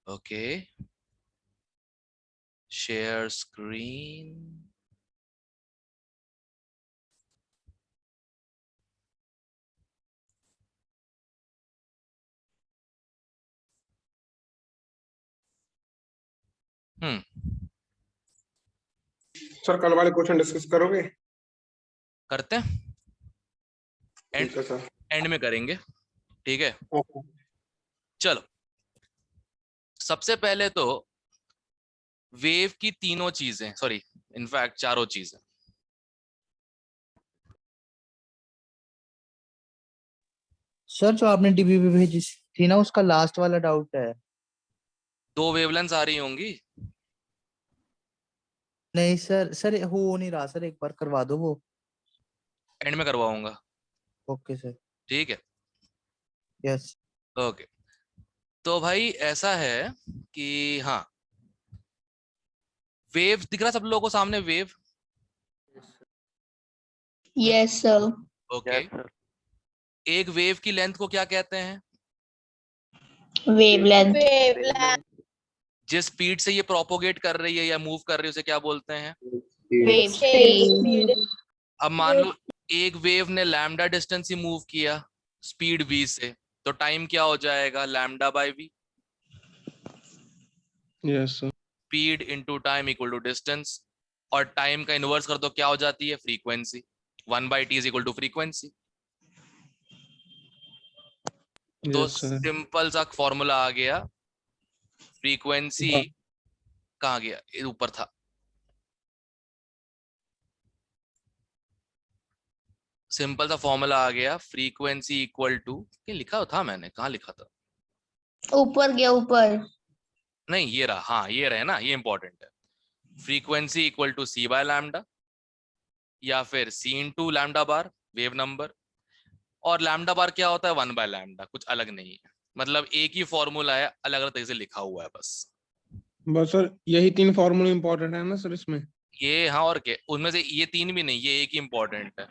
Okay, share screen. Sir कल वाले question discuss करोगे? करते हैं, ठीक है सर। एंड में करेंगे, ठीक है। ओके। चलो, सबसे पहले तो वेव की तीनों चीजें, सॉरी इनफैक्ट चारों चीजें। सर जो आपने डीबी पे भेजी थी ना, उसका लास्ट वाला डाउट है। दो वेवलेंथ्स आ रही होंगी। नहीं सर, सर हो नहीं रहा सर, एक बार करवा दो वो। एंड में करवाऊंगा, ओके सर। ठीक है। यस। ओके, तो भाई ऐसा है कि हाँ, वेव दिख रहा सब लोगों को सामने, वेव। Yes sir. ओके, एक वेव की लेंथ को क्या कहते हैं? वेवलेंथ। जिस स्पीड से ये प्रोपोगेट कर रही है या मूव कर रही है उसे क्या बोलते हैं? Wave speed. अब मान लो एक वेव ने लैम्डा डिस्टेंस ही मूव किया स्पीड v से, तो टाइम क्या हो जाएगा? Lambda by v। Yes sir. Speed into time equal to distance, और टाइम का इनवर्स कर दो क्या हो जाती है? Frequency. 1/t is equal to frequency. तो यस सर। सिंपल सा फॉर्मूला आ गया। फ्रीक्वेंसी कहाँ गया? ये ऊपर था। सिंपल सा फॉर्मूला आ गया, फ्रीक्वेंसी इक्वल टू, ये लिखा था मैंने, कहाँ लिखा था? ऊपर गया, ऊपर। नहीं ये रहा, हाँ ये रहे ना, ये इंपॉर्टेंट है। Frequency equal to c by lambda, या फिर c into lambda bar, wave number. और लैम्डा बार क्या होता है? 1/λ, कुछ अलग नहीं है, मतलब एक ही फॉर्मूला है, अलग अलग तरीके से लिखा हुआ है बस। बस सर यही तीन फॉर्मूले इंपॉर्टेंट है ना सर इसमें? ये हाँ, और क्या उनमें से? ये तीन भी नहीं, ये एक ही इंपॉर्टेंट है,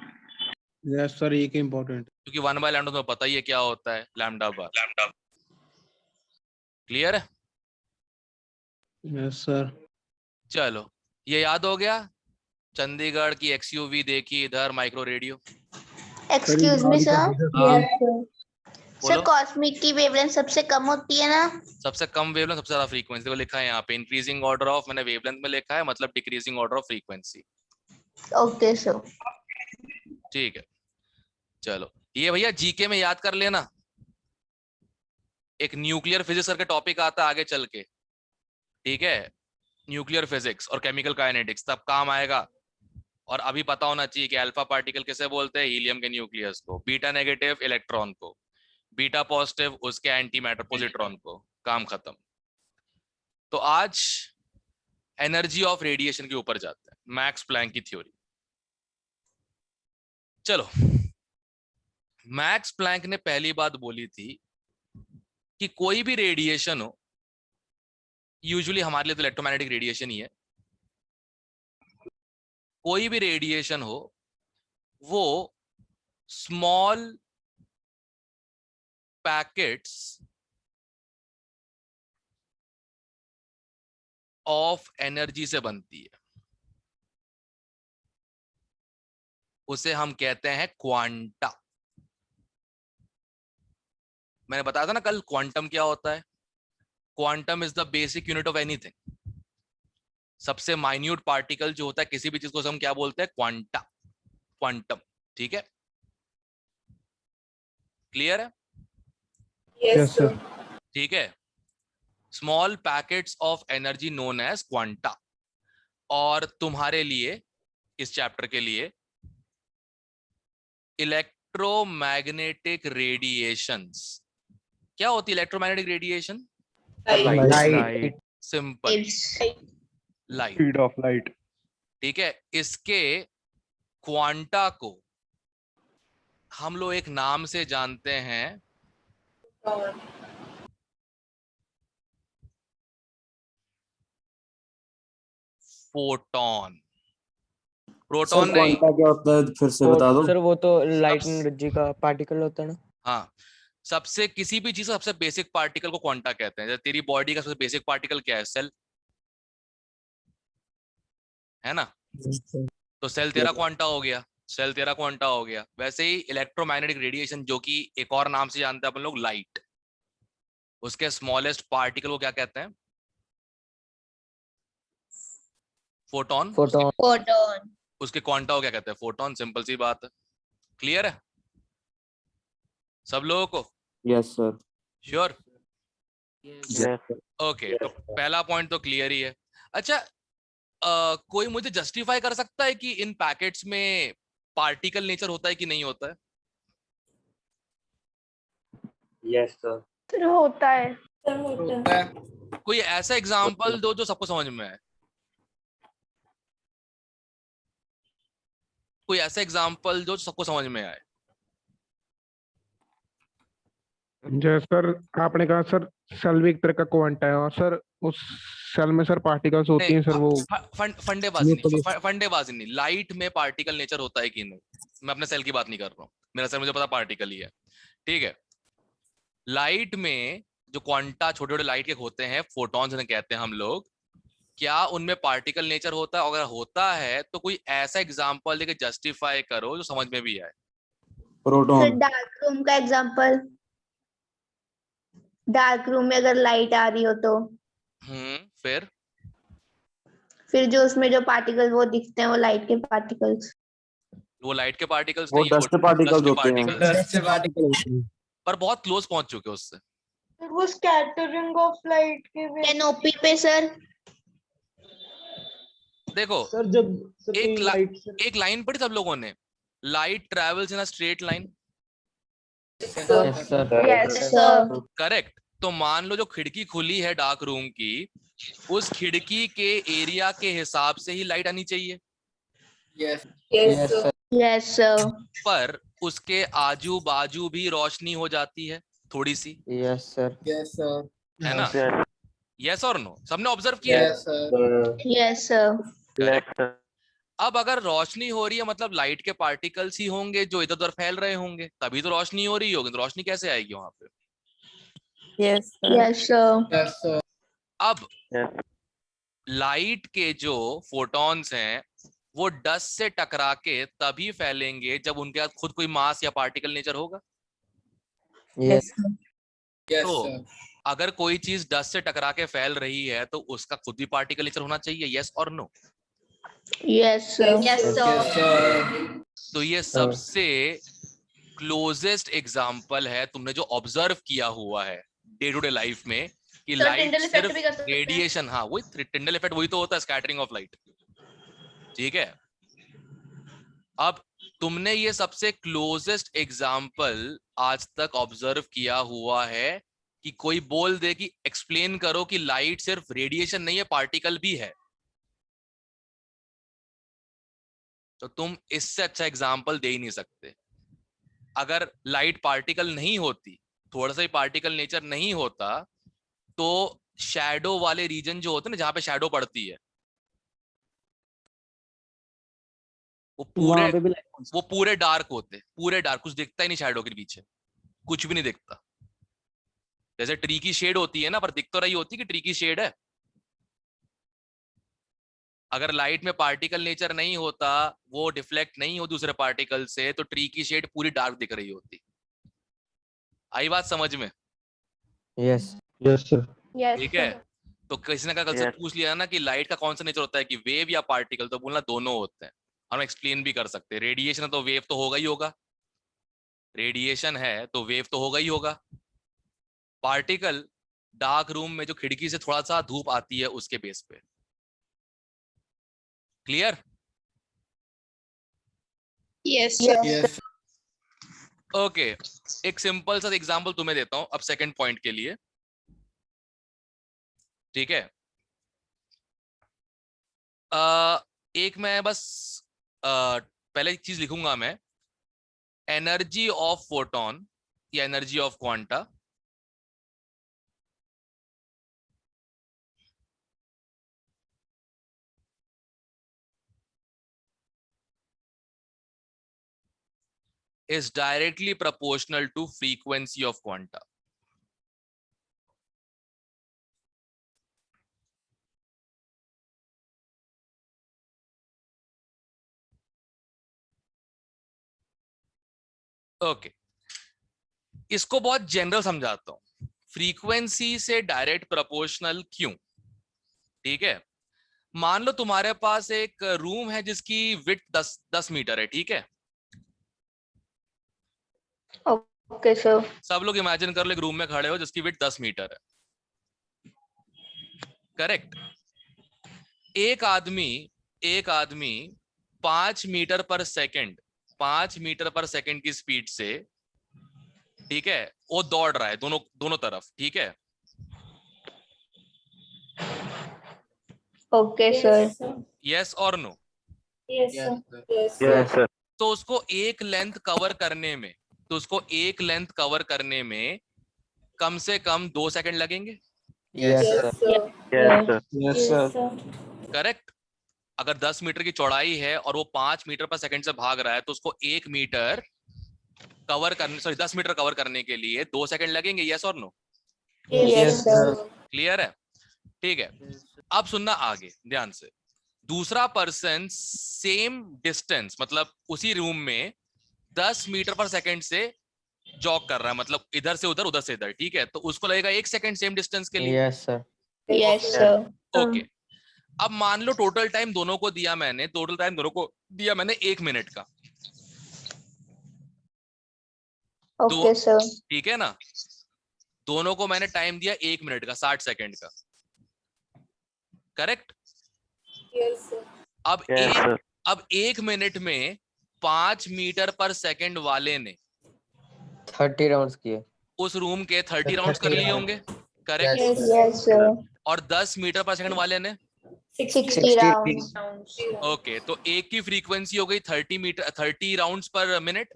यस सर, एक इम्पोर्टेंट। क्योंकि 1/λ तुम्हें पता ही है क्या होता है, लैम्डा बार। क्लियर है? Yes sir. चलो, ये याद हो गया। चंडीगढ़ की एक्सयूवी देखी इधर, micro radio. Excuse me sir. हाँ, सर बोलो। कॉस्मिक की वेवलेंथ सबसे कम होती है ना? सबसे कम वेवलेंथ, सबसे ज्यादा फ्रीक्वेंसी। देखो लिखा है यहाँ पे, इंक्रीजिंग ऑर्डर ऑफ, मैंने वेवलेंथ में लिखा है, मतलब decreasing order of frequency. Okay sir. ठीक है, चलो ये भैया जीके में याद कर लेना। एक न्यूक्लियर फिजिक्स करके टॉपिक आता है आगे चल के, ठीक है? न्यूक्लियर फिजिक्स और केमिकल काइनेटिक्स तब काम आएगा। और अभी पता होना चाहिए कि अल्फा पार्टिकल किसे बोलते हैं? हीलियम के न्यूक्लियस को। बीटा नेगेटिव इलेक्ट्रॉन को, बीटा पॉजिटिव उसके एंटी मैटर पॉजिट्रॉन को। काम खत्म। तो आज एनर्जी ऑफ रेडिएशन के ऊपर जाते हैं, मैक्स प्लैंक की थ्योरी। चलो, मैक्स प्लैंक ने पहली बात बोली थी कि कोई भी रेडिएशन हो, यूजुअली हमारे लिए तो इलेक्ट्रोमैग्नेटिक रेडिएशन ही है, कोई भी रेडिएशन हो वो स्मॉल पैकेट्स ऑफ एनर्जी से बनती है। उसे हम कहते हैं क्वांटा। मैंने बताया था ना कल, क्वांटम क्या होता है? Quantum is the basic unit of anything. सबसे माइन्यूट पार्टिकल जो होता है किसी भी चीज को हम क्या बोलते हैं? Quanta, quantum. ठीक है, क्लियर है? Yes sir. ठीक है, small packets of energy known as quanta. और तुम्हारे लिए, इस चैप्टर के लिए, इलेक्ट्रोमैग्नेटिक रेडिएशंस। क्या होती है electromagnetic radiation? Light. Simple, light. Speed of light. ठीक है, इसके क्वांटा को हम लोग एक नाम से जानते हैं, फोटॉन। प्रोटॉन नहीं। क्वांटा क्या होता है फिर से बता दो। सर वो तो लाइट एनर्जी का पार्टिकल होता है ना? हाँ, सबसे किसी भी चीज का सबसे बेसिक पार्टिकल को क्वांटा कहते हैं। जैसे तेरी बॉडी का सबसे बेसिक पार्टिकल क्या है? सेल, है ना? तो सेल तेरा क्वांटा हो गया, सेल तेरा क्वांटा हो गया। वैसे ही इलेक्ट्रोमैग्नेटिक रेडिएशन, जो कि एक और नाम से जानते हैं अपन लोग, लाइट, उसके स्मॉलेस्ट पार्टिकल को क्या कहते हैं? फोटोन। फोटोन। फोटोन। उसके क्वांटा को क्या कहते हैं? फोटोन। सिंपल सी बात है। क्लियर है सब लोगों को? Yes sir. Sure? Yes okay, तो पहला पॉइंट तो क्लियर ही है। अच्छा, कोई मुझे जस्टिफाई कर सकता है कि इन पैकेट्स में पार्टिकल नेचर होता है कि नहीं होता है? Yes sir. फिर होता है। कोई ऐसा एग्जांपल दो जो सबको समझ में आए। कोई ऐसा एग्जांपल जो सबको समझ में आए। जैसे सर आपने कहा सर सेल भी एक तरह का क्वांटा है और सर उस सेल में सर पार्टिकल्स होती हैं सर वो फंडेबाजी नहीं, फंडेबाजी नहीं। लाइट में पार्टिकल नेचर होता है कि नहीं? मैं अपने सेल की बात नहीं कर रहा हूँ, मेरा सेल मुझे पता पार्टिकल ही है, ठीक है। लाइट में जो क्वांटा छोटे छोटे लाइट के होते हैं, फोटॉन्स इन्हें कहते हैं हम लोग, क्या उनमें पार्टिकल नेचर होता है? अगर होता है तो कोई ऐसा एग्जांपल देके जस्टिफाई करो जो समझ में भी आए। फिर प्रोटॉन। डार्क रूम का एग्जांपल, डार्क रूम में अगर लाइट आ रही हो तो फिर फिर जो उसमें जो पार्टिकल वो दिखते हैं वो लाइट के पार्टिकल्स। वो लाइट के पार्टिकल्स वो नहीं, वो डस्ट पार्टिकल्स डस्ट के होते हैं। पार्टिकल्स, पर बहुत क्लोज पहुंच चुके हो उससे। वो स्कैटरिंग ऑफ लाइट के वे। कैनोपी पे सर। देखो, सर जब एक लाइन पढ़ी सब लोगों ने, light travels in a straight line. Yes sir. Yes sir. Correct. तो मान लो जो खिड़की खुली है डार्क रूम की, उस खिड़की के एरिया के हिसाब से ही लाइट आनी चाहिए, यस सर। Yes sir. पर उसके आजू बाजू भी रोशनी हो जाती है थोड़ी सी, यस सर। Yes sir. है ना? यस और नो? सबने ऑब्जर्व किया है? सर। Yes sir. करेक्ट। अब अगर रोशनी हो रही है मतलब लाइट के पार्टिकल्स ही होंगे जो इधर उधर फैल रहे होंगे, तभी तो रोशनी हो रही होगी। तो रोशनी कैसे आएगी वहां पे? Yes sir. Yes sir. अब लाइट के जो फोटॉन्स हैं वो डस्ट से टकरा के तभी फैलेंगे जब उनके पास खुद कोई मास या पार्टिकल नेचर होगा। यस तो सर। अगर कोई चीज डस्ट से टकरा के फैल रही है तो उसका खुद भी पार्टिकल नेचर होना चाहिए, यस और no? Yes sir. Yes sir. तो ये सबसे क्लोजेस्ट एग्जाम्पल है तुमने जो ऑब्जर्व किया हुआ है डे टू डे लाइफ में, कि लाइट सिर्फ रेडिएशन, हाँ वही टिंडल इफेक्ट, वही तो होता है, स्कैटरिंग ऑफ लाइट, ठीक है। अब तुमने ये सबसे क्लोजेस्ट एग्जाम्पल आज तक ऑब्जर्व किया हुआ है कि कोई बोल दे कि एक्सप्लेन करो कि लाइट सिर्फ रेडिएशन नहीं है, पार्टिकल भी है। तो तुम इससे अच्छा एग्जाम्पल दे ही नहीं सकते। अगर लाइट पार्टिकल नहीं होती, थोड़ा सा ही पार्टिकल नेचर नहीं होता, तो शैडो वाले रीजन जो होते हैं ना, जहां पे शैडो पड़ती है, वो पूरे वहां पे भी वो पूरे डार्क होते, पूरे डार्क, कुछ दिखता ही नहीं शैडो के पीछे, कुछ भी नहीं दिखता। जैसे ट्री की शेड होती है ना, पर दिख तो रही होती कि ट्री की शेड है। अगर लाइट में पार्टिकल नेचर नहीं होता, वो डिफ्लेक्ट नहीं हो दूसरे पार्टिकल से, तो ट्री की शेड पूरी डार्क दिख रही होती। आई बात समझ में? Yes yes sir. ठीक है। तो किसी ने कल से पूछ लिया ना कि लाइट का कौन सा नेचर होता है, कि वेव या पार्टिकल, तो बोलना दोनों होते हैं। हम एक्सप्लेन भी कर सकते हैं, रेडिएशन है तो वेव तो होगा ही होगा, रेडिएशन है तो वेव तो होगा ही होगा। पार्टिकल डार्क रूम में जो खिड़की से थोड़ा सा धूप आती है उसके बेस पे। क्लियर? यस यस ओके, एक सिंपल सा एग्जांपल तुम्हें देता हूं अब सेकंड पॉइंट के लिए, ठीक है। एक मैं बस पहले एक चीज लिखूंगा मैं, एनर्जी ऑफ फोटोन या energy of quanta is directly proportional to frequency of quanta. Okay, इसको बहुत जनरल समझाता हूं। फ्रीक्वेंसी से डायरेक्ट प्रोपोर्शनल क्यों? ठीक है, मान लो तुम्हारे पास एक रूम है जिसकी विड्थ 10 मीटर है, ठीक है? Okay sir. सब लोग इमेजिन कर लो एक रूम में खड़े हो जिसकी विड्थ 10 मीटर है, करेक्ट? एक आदमी 5 metre per second 5 metre per second की स्पीड से, ठीक है, वो दौड़ रहा है दोनों तरफ, ठीक है? Okay sir. यस और no? Yes, sir. Yes, sir. तो उसको एक लेंथ कवर करने में कम से कम 2 सेकंड लगेंगे, Yes, Yes, sir. sir. Yes, sir. Yes, Yes, sir. sir. Correct? अगर 10 मीटर की चौड़ाई है और वो 5 मीटर पर सेकंड से भाग रहा है तो उसको 1 मीटर कवर करने, सॉरी 10 मीटर कवर करने के लिए 2 सेकंड लगेंगे, यस और नो? Yes sir. क्लियर है? ठीक है, अब सुनना आगे ध्यान से। दूसरा पर्सन सेम डिस्टेंस, मतलब उसी रूम में 10 मीटर पर सेकंड से जॉग कर रहा है, मतलब इधर से उधर से इधर, ठीक है? तो उसको लगेगा 1 सेकंड सेम डिस्टेंस के लिए। Yes, sir. Yes sir. Okay, अब मान लो टोटल टाइम दोनों को दिया मैंने 1 मिनट का, ओके सर। ठीक है ना? दोनों को मैंने टाइम दिया 1 मिनट का, 60 सेकंड का, correct? Yes, sir. Yes, sir. अब 1 मिनट में 5 मीटर पर सेकंड वाले ने 30 rounds किए. उस रूम के 30 राउंड्स कर 30 लिए rounds. होंगे, करेक्ट? Yes. Yes sir. और 10 मीटर पर सेकंड वाले ने, 60 राउंड। ओके, तो एक की फ्रीक्वेंसी हो गई 30 राउंड्स पर मिनट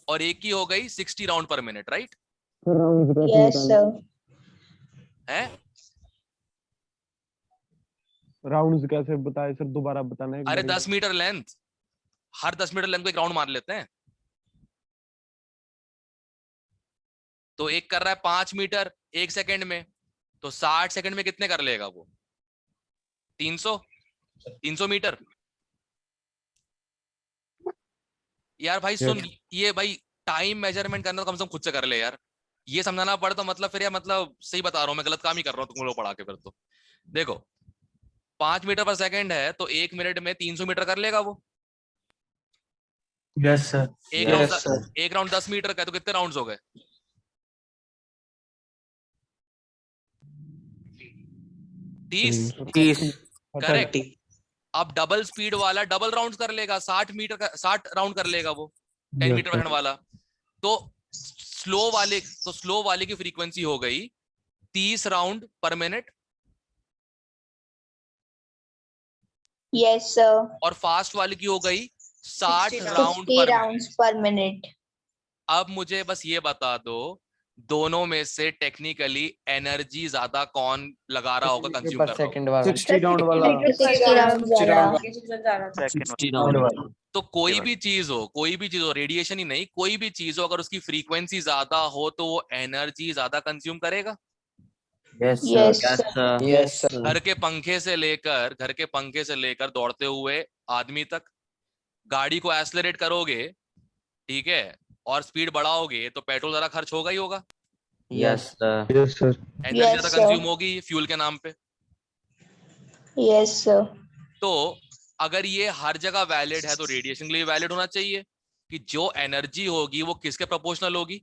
और एक की हो गई 60 राउंड पर मिनट, राइट? Yes sir. है? राउंड्स कैसे बताए सर, दोबारा बताना है एक अरे बारी। 10 मीटर लेंथ, हर 10 मीटर लेंथ को एक राउंड मार लेते हैं। तो एक कर रहा है 5 मीटर 1 सेकंड में, तो 60 सेकंड में कितने कर लेगा वो? 300 मीटर। यार भाई सुन, ये भाई टाइम मेजरमेंट करना तो कम से कम खुद से कर ले यार, ये समझाना पड़े तो मतलब फिर यार, मतलब सही बता रहा हूँ मैं, गलत काम ही कर रहा हूँ तुम लोग पढ़ा के। फिर तो देखो 5 मीटर पर सेकंड है तो 1 मिनट में 300 मीटर कर लेगा वो। Yes, sir. एक Yes, राउंड sir. एक राउंड 10 मीटर का है तो कितने राउंड्स हो गए? 30। 30. करेक्ट। अब डबल स्पीड वाला डबल राउंड कर लेगा, 60 राउंड कर लेगा वो 10 मीटर पर वाला। तो स्लो वाले की फ्रीक्वेंसी हो गई 30 राउंड पर मिनट, यस सर। और फास्ट वाले की हो गई 60 राउंड 60 पर मिनट। राउंड्स पर मिनट। अब मुझे बस ये बता दो, दोनों में से टेक्निकली एनर्जी ज्यादा कौन लगा रहा होगा, कंज्यूम Per कर रहा होगा? second वाला. 60 राउंड वाला। 60 राउंड वाला। Second one. तो कोई भी चीज हो, रेडिएशन ही नहीं, कोई भी चीज हो, अगर उसकी फ्रीक्वेंसी ज्यादा हो तो वो एनर्जी ज्यादा कंज्यूम करेगा। Yes, sir. Yes Yes, sir. sir. Yes, sir. घर के पंखे से लेकर दौड़ते हुए आदमी तक, गाड़ी को एक्सेलरेट करोगे, ठीक है, और स्पीड बढ़ाओगे तो पेट्रोल ज्यादा खर्च होगा ही होगा, Yes, sir. Yes sir. Energy Yes, ज्यादा sir. कंज्यूम होगी फ्यूल के नाम पे। Yes sir. तो अगर ये हर जगह वैलिड है तो रेडिएशन के लिए वैलिड होना चाहिए कि जो एनर्जी होगी वो किसके प्रोपोर्शनल होगी।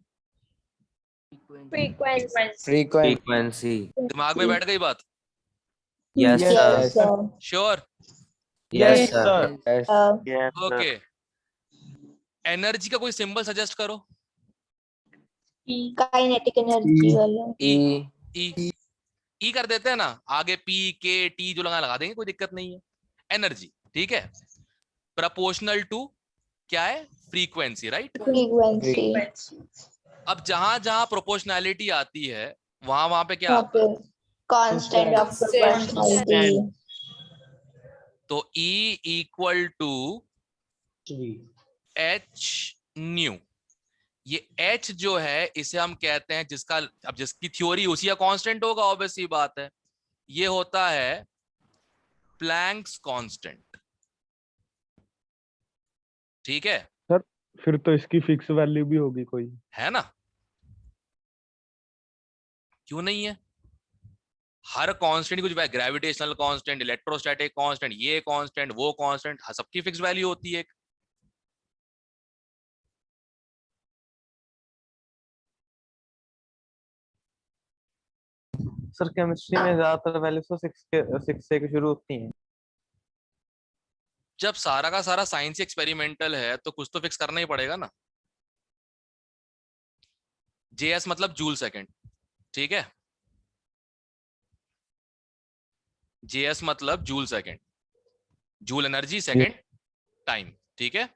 Frequency. Frequency. Frequency. दिमाग में बैठ गई बात? Yes, Yes, sir. Yes sir. Sure? Yes, sir. Yes. Yes, sir. Okay, energy का कोई सिंबल सजेस्ट करो। काइनेटिक एनर्जी वाला। E. ई कर देते हैं ना, आगे पी के टी जो लगा देंगे, कोई दिक्कत नहीं है। एनर्जी, ठीक है, प्रोपोर्शनल टू क्या है? Frequency, right? फ्रीक्वेंसी। अब जहां जहां प्रोपोर्शनैलिटी आती है वहां पे क्या आता है? Constant of proportionality. तो E equal to h nu, ये h जो है इसे हम कहते हैं, जिसका अब जिसकी थ्योरी उसी का कांस्टेंट होगा, ऑब्वियस सी बात है, ये होता है प्लैंक्स कांस्टेंट। ठीक है, फिर तो इसकी फिक्स वैल्यू भी होगी कोई। है ना? क्यों नहीं है? हर कांस्टेंट कुछ, ग्रेविटेशनल कांस्टेंट, इलेक्ट्रोस्टैटिक कांस्टेंट, ये कांस्टेंट, वो कांस्टेंट, सबकी फिक्स वैल्यू होती है। सर केमिस्ट्री में ज्यादातर वैल्यूज तो 6 से शुरू होती हैं। जब सारा का सारा साइंस एक्सपेरिमेंटल है तो कुछ तो फिक्स करना ही पड़ेगा ना। JS मतलब जूल सेकंड, ठीक है? JS मतलब joule second, joule energy second time, ठीक है?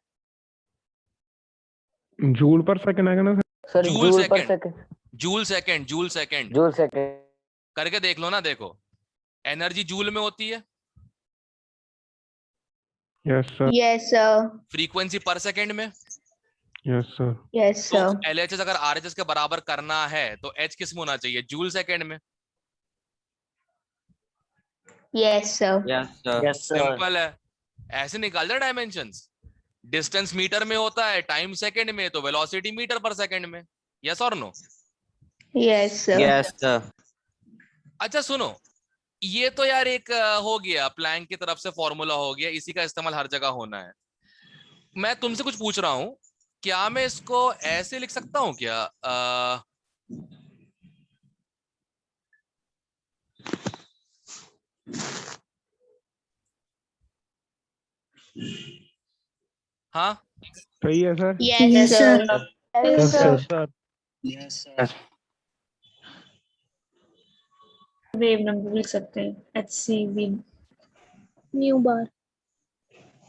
जूल पर सेकंड आएगा ना सर? सर जूल जूल पर second, second, joule second, joule second joule second. करके देख लो ना। देखो, एनर्जी जूल में होती है, yes sir. Yes, sir. Frequency पर सेकंड में। Yes sir. Yes, तो sir. LHS अगर RHS के बराबर करना है तो H किस में होना चाहिए? जूल सेकंड में। Yes, sir. Yes sir, yes sir. Simple है, ऐसे निकाल दे डायमेंशंस। डिस्टेंस मीटर में होता है, टाइम सेकंड में, तो वेलोसिटी मीटर पर सेकंड में। यस और no? Yes, sir. Yes sir. अच्छा सुनो, ये तो यार एक हो गया, प्लैंक की तरफ से फॉर्मूला हो गया, इसी का इस्तेमाल हर जगह होना है। मैं तुमसे कुछ पूछ रहा हूं, क्या मैं इसको ऐसे लिख सकता हूं क्या? हाँ, सही है sir. Yes, sir. Yes, sir. Sir. Yes sir. Wave number लिख सकते हैं, HCV न्यू बार।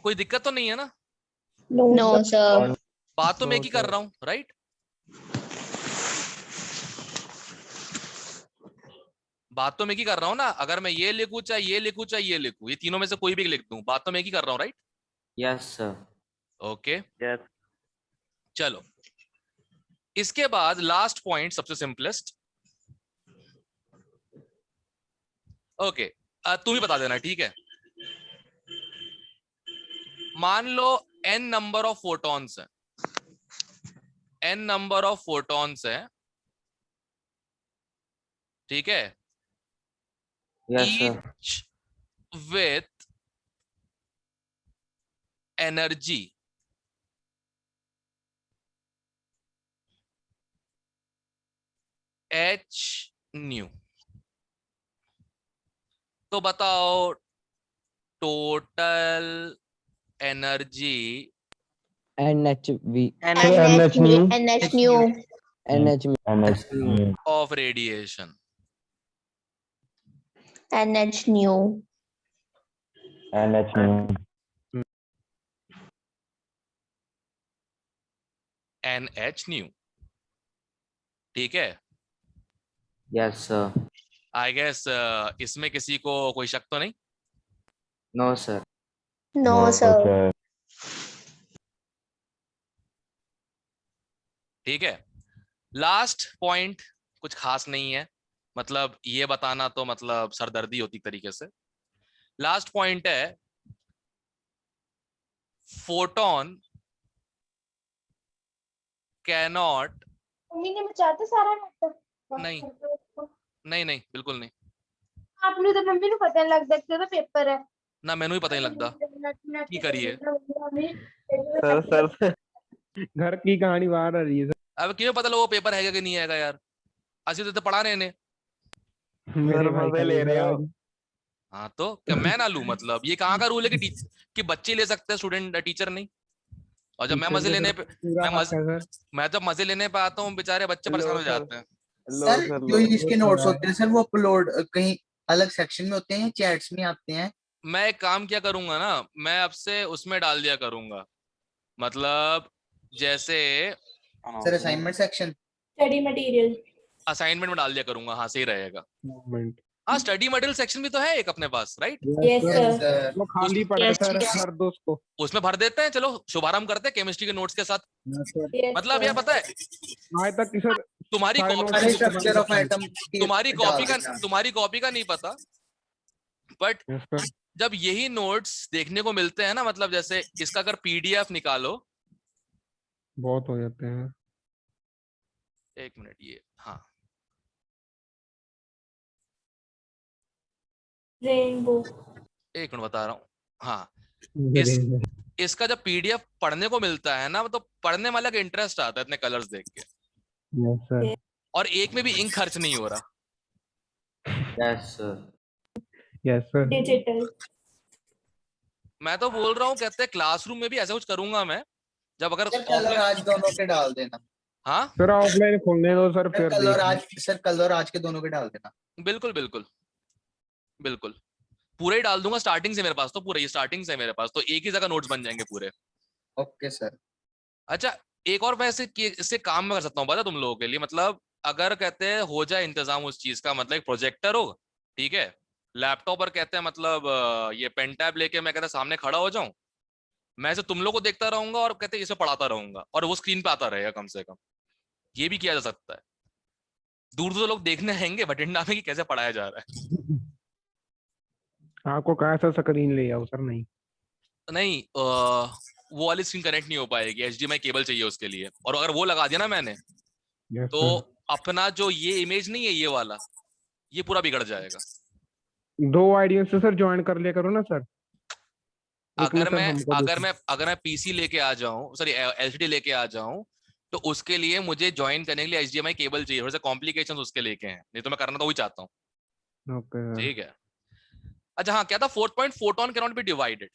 कोई दिक्कत तो नहीं है ना? No, sir. बात तो मैं ही कर रहा हूं, राइट? बात तो मैं ही कर रहा हूं ना। अगर मैं ये लिखूं, चाहे ये लिखूं, चाहे ये लिखूं, ये तीनों में से कोई भी लिख दूं, बात तो मैं ही कर रहा हूं, right? Yes sir. Okay, yes. चलो इसके बाद लास्ट पॉइंट, सबसे सिंपलेस्ट। ओके, तुम ही बता देना, ठीक है? मान लो n नंबर ऑफ फोटॉन्स है, n नंबर ऑफ फोटॉन्स है, ठीक है? Yes sir. each with energy h nu। तो बताओ total energy NHV NH new. NH new. NH of radiation. NH new. NH nu, ठीक है? Yes sir. आई गेस इसमें किसी को कोई शक तो नहीं? No sir. No, sir. ठीक है, लास्ट पॉइंट कुछ खास नहीं है, मतलब ये बताना तो मतलब सरदर्दी होती तरीके से। लास्ट पॉइंट है, फोटोन कैनॉट। मम्मी ने बचाते सारा नाटक। नहीं नहीं नहीं, बिल्कुल नहीं। आप लोग तो मम्मी को पता नहीं लगता कि तो पेपर है ना मैनू ही पता नहीं लगता की करिए। सर सर घर की कहानी बाहर आ रही है अब क्यों पता लगा वो पेपर है कि नहीं है यार? असि तो पढ़ा रहे ने। सर। मेरे भाई मजे का ले पेपर रहे है हो। आज। हाँ तो क्या मैं ना लूं? मतलब ये कहाँ का रूल है कि बच्चे ले सकते हैं, स्टूडेंट टीचर नहीं? और जब मैं टीचर मजे के लेने सर पे पूरा हक है सर। मैं जब मजे लेने पे आता हूँ, बेचारे बच्चे परेशान हो जाते हैं। सर जो इसके नोट्स होते हैं सर वो अपलोड कहीं अलग सेक्शन में होते हैं या चैट्स में आते हैं? मैं एक काम क्या करूंगा ना, मैं अब से उसमें डाल दिया करूंगा, मतलब जैसे sir assignment section. Study material. Assignment में डाल दिया करूंगा। हाँ सही रहेगा। मोमेंट। हाँ स्टडी मटेरियल सेक्शन भी तो है एक अपने पास, right? Yes, sir sir. Sir वो खाली पड़ा है Yes, सर sir. हर दोस्त को। उसमें भर देते हैं, चलो शुभारंभ करते हैं केमिस्ट्री के नोट्स के साथ। Yes, मतलब sir. यार पता है आज तक की सर तुम्हारी सारे कॉपी notes सारे को स्ट्रक्चर ऑफ एटम तुम्हारी कॉपी का नहीं पता, बट यस सर जब यही नोट्स देखने को मिलते हैं ना, मतलब जैसे इसका अगर पीडीएफ निकालो, बहुत हो जाते हैं। एक मिनट, ये हाँ Rainbow. एक मिनट बता रहा हूँ, हाँ यस इसका जब पीडीएफ पढ़ने को मिलता है ना, तो पढ़ने वाला का इंटरेस्ट आता है इतने कलर्स देख के, सर और एक में भी इंक खर्च नहीं हो रहा। Yes sir. Yes sir Digital. मैं तो बोल रहा हूँ, कहते हैं क्लासरूम में भी ऐसा कुछ करूंगा मैं, जब अगर सर कल और आज दोनों के डाल देना। हाँ सर ऑफलाइन खोलने दो सर, सर फिर कल और देख आज, सर कल और आज के दोनों के डाल देना। बिल्कुल बिल्कुल बिल्कुल, पूरे ही डाल दूंगा, स्टार्टिंग से मेरे पास तो पूरा ही स्टार्टिंग से मेरे पास तो एक ही जगह नोट्स बन जाएंगे पूरे। Okay sir. अच्छा एक और वैसे इससे काम में कर सकता हूँ पता तुम लोगों के लिए, मतलब अगर कहते हैं हो जाए इंतजाम उस चीज का, मतलब एक प्रोजेक्टर हो, ठीक है, लैपटॉप पर कहते हैं मतलब ये पेन टैब लेके मैं कहते हैं सामने खड़ा हो जाऊं, मैं ऐसे तुम लोग को देखता रहूंगा और कहते हैं इसे पढ़ाता रहूंगा, और वो स्क्रीन पे आता रहेगा कम से कम, ये भी किया जा सकता है। दूर दूर लोग देखने आएंगे भटिंडा में कि कैसे पढ़ाया जा रहा है। आपको कहा सर स्क्रीन ले आओ सर, नहीं नहीं वो वाली स्क्रीन कनेक्ट नहीं हो पाएगी, HDMI केबल चाहिए उसके लिए, और अगर वो लगा दिया ना मैंने, यस तो सर। अपना जो ये इमेज नहीं है ये वाला, ये पूरा बिगड़ जाएगा। दो आईडिया से सर ज्वाइन कर लिया करो ना सर। एक में सर हमको अगर मैं पीसी लेके आ जाऊं, सॉरी LCD लेके आ जाऊं, तो उसके लिए मुझे ज्वाइन करने के लिए HDMI केबल चाहिए, थोड़े से कॉम्प्लिकेशंस उसके लेके हैं, नहीं तो मैं करना तो वही चाहता हूँ। Okay sir. ठीक है। अच्छा हाँ, क्या था fourth point, photon can not be divided,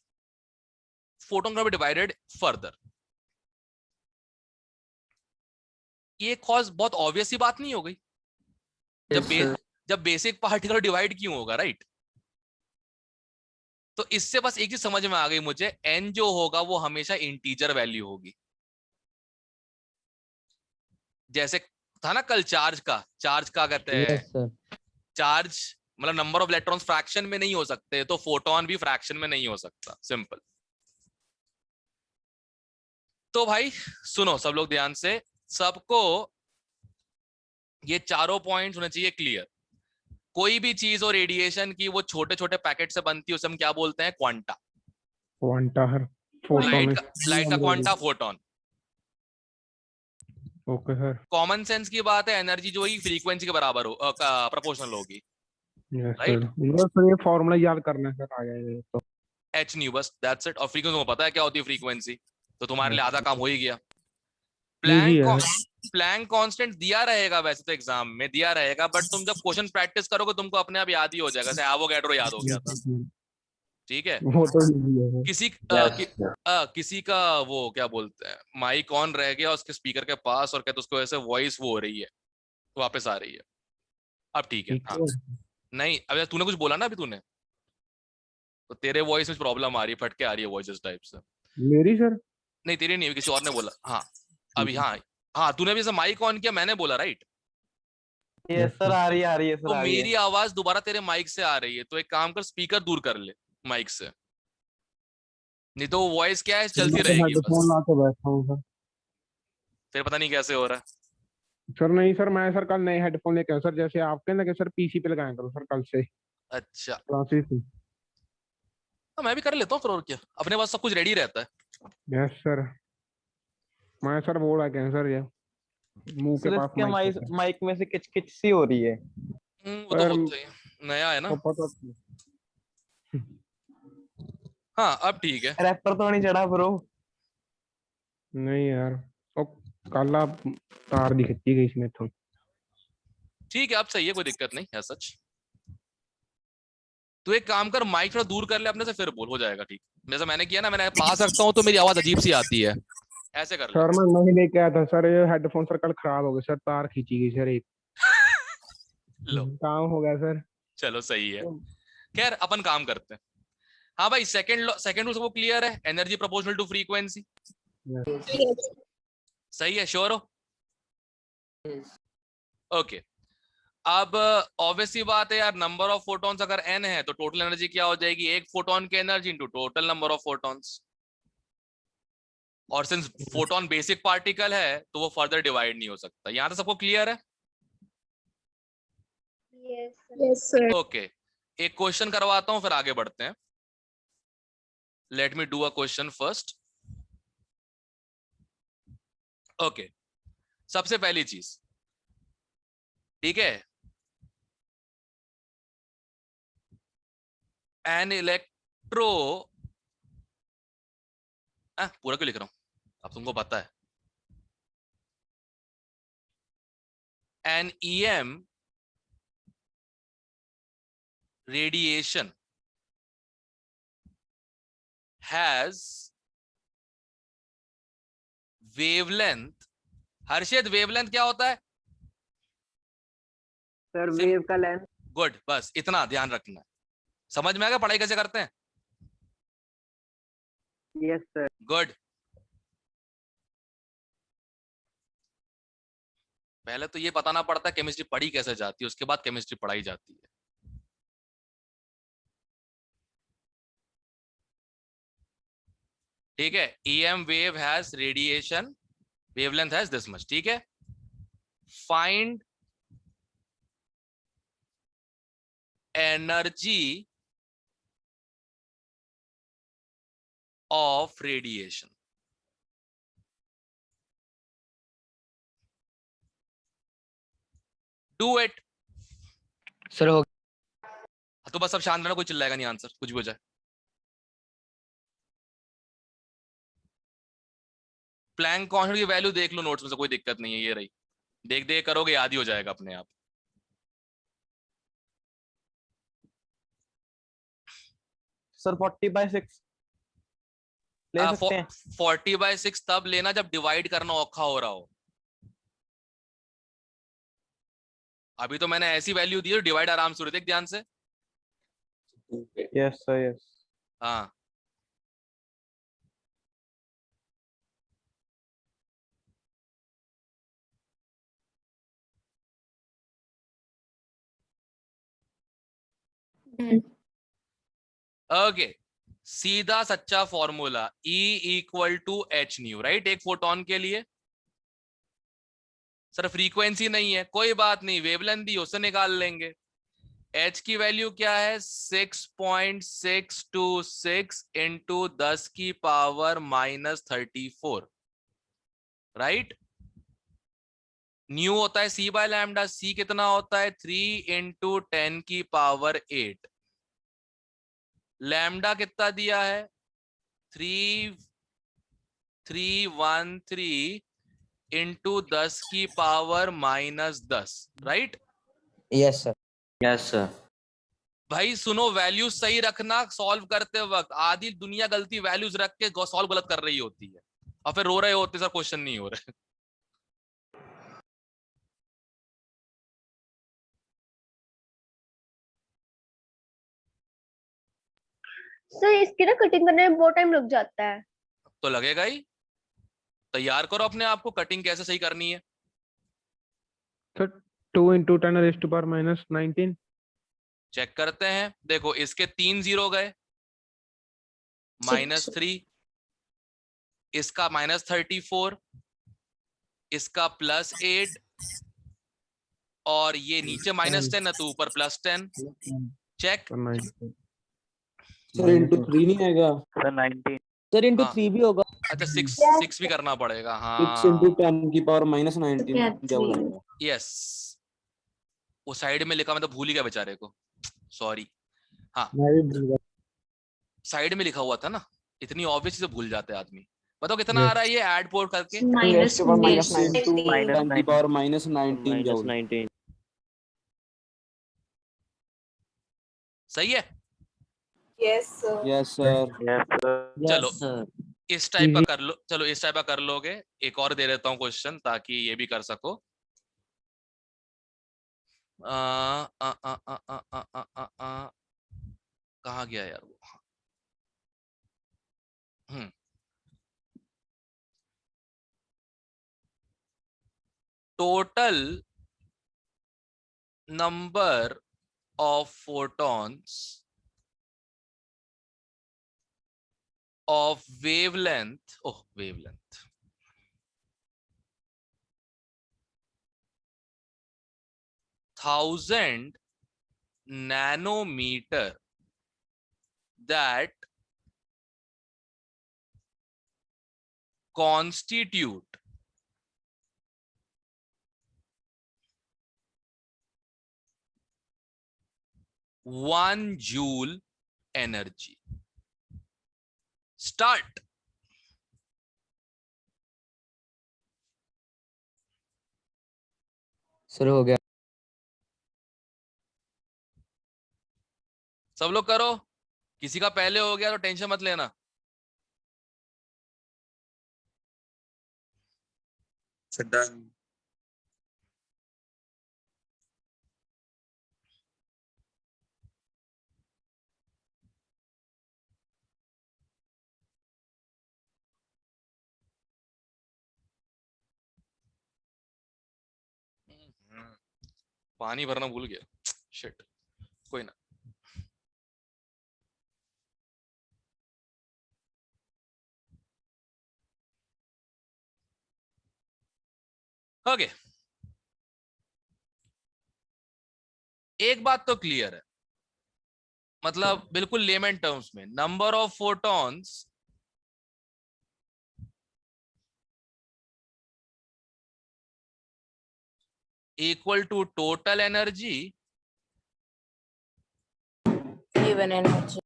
photon can be divided further. ये कॉज बहुत ऑब्वियस सी बात नहीं हो गई, जब बेसिक पार्टिकल डिवाइड क्यों होगा, राइट? तो इससे बस एक चीज समझ में आ गई मुझे, n जो होगा वो हमेशा इंटीजर वैल्यू होगी। जैसे था ना कल चार्ज का कहते हैं Yes, sir. चार्ज मतलब नंबर ऑफ इलेक्ट्रॉन्स फ्रैक्शन में नहीं हो सकते, तो फोटोन भी फ्रैक्शन में नहीं हो सकता, सिंपल। तो भाई सुनो सब लोग ध्यान से, सबको ये चारों पॉइंट्स होने चाहिए क्लियर। कोई भी चीज और रेडिएशन की वो छोटे छोटे पैकेट से बनती है, उसे हम क्या बोलते हैं? क्वांटा। क्वांटा हर फोटोन। लाइट का quanta photon. Okay sir. Common sense की बात है, एनर्जी जो ही फ्रीक्वेंसी के बराबर हो प्रोपोर्शनल होगी, यस राइट? सर। ये फॉर्मूला याद करना है सर, आ जाएगा तो। h न्यू, बस दैट्स इट। और फ्रीक्वेंसी को पता है क्या होती है फ्रीक्वेंसी, तो तुम्हारे लिए आधा काम हो ही गया। इजी है। प्लैंक कांस्टेंट दिया रहेगा वैसे तो एग्जाम में दिया रहेगा, बट तुम जब क्वेश्चन प्रैक्टिस करोगे तुमको अपने आप याद ही हो जाएगा, जैसे एवोगैड्रो याद हो गया था, ठीक है? वो तो इजी है। किसी का वो क्या बोलते हैं, माइक ऑन रह गया उसके स्पीकर के पास, और कहते उसको ऐसे वॉइस वो हो रही है, वापस आ रही है, अब ठीक है। हाँ नहीं, अब तूने कुछ बोला ना अभी तूने, तो तेरे वॉइस में प्रॉब्लम आ रही है, फटके आ रही है वॉइस इस टाइप से। मेरी सर नहीं तेरी नहीं, किसी और ने बोला। हाँ अभी, हाँ तूने भी माइक ऑन किया, मैंने बोला राइट? यस सर, आ रही है सर, तो आ रही है। मेरी आवाज दोबारा तेरे माइक से आ रही है, तो एक काम कर स्पीकर दूर कर ले माइक से, नहीं तो वॉइस क्या है चलती रहेगी हेडफोन ला के बैठा हूँ सर। फिर पता नहीं कैसे हो रहा है। सर नहीं सर, मैं सर कल नए हेडफोन लेके आया सर, जैसे आपके लगे सर पीसी पे लगाया करो सर कल से अच्छा क्लासेस से। तो मैं भी कर लेता हूँ फिर, और क्या, अपने पास सब कुछ रेडी रहता है। Yes sir. मैं सर बोल रहा सर, ये मुंह के सर पास इसके माइक माइक में से किच सी हो रही है। वो तो होता ही है, नया है ना। पता। हाँ अब ठीक है। रैपर तो नहीं चढ़ा ब्रो? नहीं यार, ओ काला तार दी खींची गई इसमें तो। ठीक है अब सही है, कोई दिक्कत नहीं है सच। तू एक काम कर, माइक थोड़ा दूर कर ले अपने से, फिर बोल, हो जाएगा ठीक। जैसा मैंने किया ना, मैंने पास रखता हूँ तो मेरी आवाज अजीब सी आती है, ऐसे कर ले। सर मैं नहीं लेके आया था सर, ये हेडफोन सर कल खराब हो गए सर, तार खींची गई सर एक। लो काम हो गया सर। चलो सही है। खैर अपन काम करते हैं। हाँ भाई सेकंड रूल सबको क्लियर है, एनर्जी प्रोपोर्शनल टू फ्रीक्वेंसी। सही है, श्योर हो? ओके अब ऑब्वियसली बात है यार, नंबर ऑफ फोटॉन्स अगर n है तो टोटल एनर्जी क्या हो जाएगी, एक फोटोन की energy into total number of photons. और सिंस फोटोन बेसिक पार्टिकल है तो वो फर्दर डिवाइड नहीं हो सकता। यहां तक सबको क्लियर है? Yes, sir. ओके, एक क्वेश्चन करवाता हूं फिर आगे बढ़ते हैं। Let me do a question first. Okay, सबसे पहली चीज, ठीक है, एन इलेक्ट्रो, पूरा क्यों लिख रहा हूं, अब तुमको पता है। An EM radiation has wavelength। Harshit, wavelength क्या होता है? सर वेव का लेंथ। गुड, बस इतना ध्यान रखना है। समझ में आ गया पढ़ाई कैसे करते हैं? Yes sir. गुड। पहले तो ये बताना पड़ता है केमिस्ट्री पढ़ी कैसे जाती है, उसके बाद केमिस्ट्री पढ़ाई जाती है। ठीक है, EM wave has radiation, wavelength has this much, ठीक है। Find energy of radiation। Do it। Sir हो तो बस अब शांत रहना, कोई चिल्लाएगा नहीं, आंसर कुछ भी हो जाए। प्लैंक कांस्टेंट की वैल्यू देख लो नोट्स में से, कोई दिक्कत नहीं है, ये रही। देख देख करोगे याद ही हो जाएगा अपने आप। सर 40/6 ले सकते हैं। 40/6 तब लेना जब डिवाइड करना औखा हो रहा हो। अभी तो मैंने ऐसी वैल्यू दी है डिवाइड आराम से हो रही, देख ध्यान से। Yes sir yes. हाँ, Done. ओके, सीधा सच्चा फॉर्मूला E=H न्यू, राइट, एक फोटोन के लिए। सर फ्रीक्वेंसी नहीं है, कोई बात नहीं, वेवलेंथ दी उससे निकाल लेंगे। H की वैल्यू क्या है, 6.626 इंटू 10⁻⁻34, राइट। न्यू होता है C/λ, C कितना होता है 3 इंटू 10⁸। लैम्डा कितना दिया है 3313 into 10⁻−10, right. Yes sir. Yes sir. भाई सुनो, वैल्यूज सही रखना सॉल्व करते वक्त, आधी दुनिया गलती वैल्यूज रख के सॉल्व गलत कर रही होती है और फिर रो रहे होते सर क्वेश्चन नहीं हो रहे। सर इसकी ना कटिंग करने में बहुत टाइम लग जाता है। तो लगेगा ही, तैयार करो अपने आप को, कटिंग कैसे सही करनी है। सर 2 × 10⁻⁻19। चेक करते हैं, देखो इसके 3 जीरो गए, Six. -3, इसका -34, इसका +8, और ये नीचे -10 है तो ऊपर +10। चेक। सर इंटू 3 नहीं आएगा? सर 19। सर इंटू हाँ। 3 भी होगा। अच्छा, 6 भी करना पड़ेगा, 6 × हाँ। 10⁻−19 Yeah, क्या हो 3. जाएगा? यस, वो साइड में लिखा, मैं तो भूल ही गया बेचारे को, सॉरी। हाँ, मैं भी भूल गया। साइड में लिखा हुआ था ना, इतनी ऑब्वियस चीजें भूल जाते हैं आदमी। बताओ कितना आ रहा है ये, ऐड पोर्ट करके। Minus -19 इंटू 10⁻−19 क्या हो जाएगा? -19। सही है। Yes sir. चलो यस सर। इस टाइप का कर लो, चलो इस टाइप का कर लोगे। एक और दे देता हूँ क्वेश्चन ताकि ये भी कर सको। कहाँ गया यार वो। Total number of photons of wavelength, oh, wavelength, thousand nanometer that constitute one joule energy. Start. Sir हो गया। सब लोग करो, किसी का पहले हो गया तो टेंशन मत लेना। डन। पानी भरना भूल गया, शिट, कोई ना। ओके, एक बात तो क्लियर है, मतलब बिल्कुल लेमन टर्म्स में, number of photons equal to total energy given energy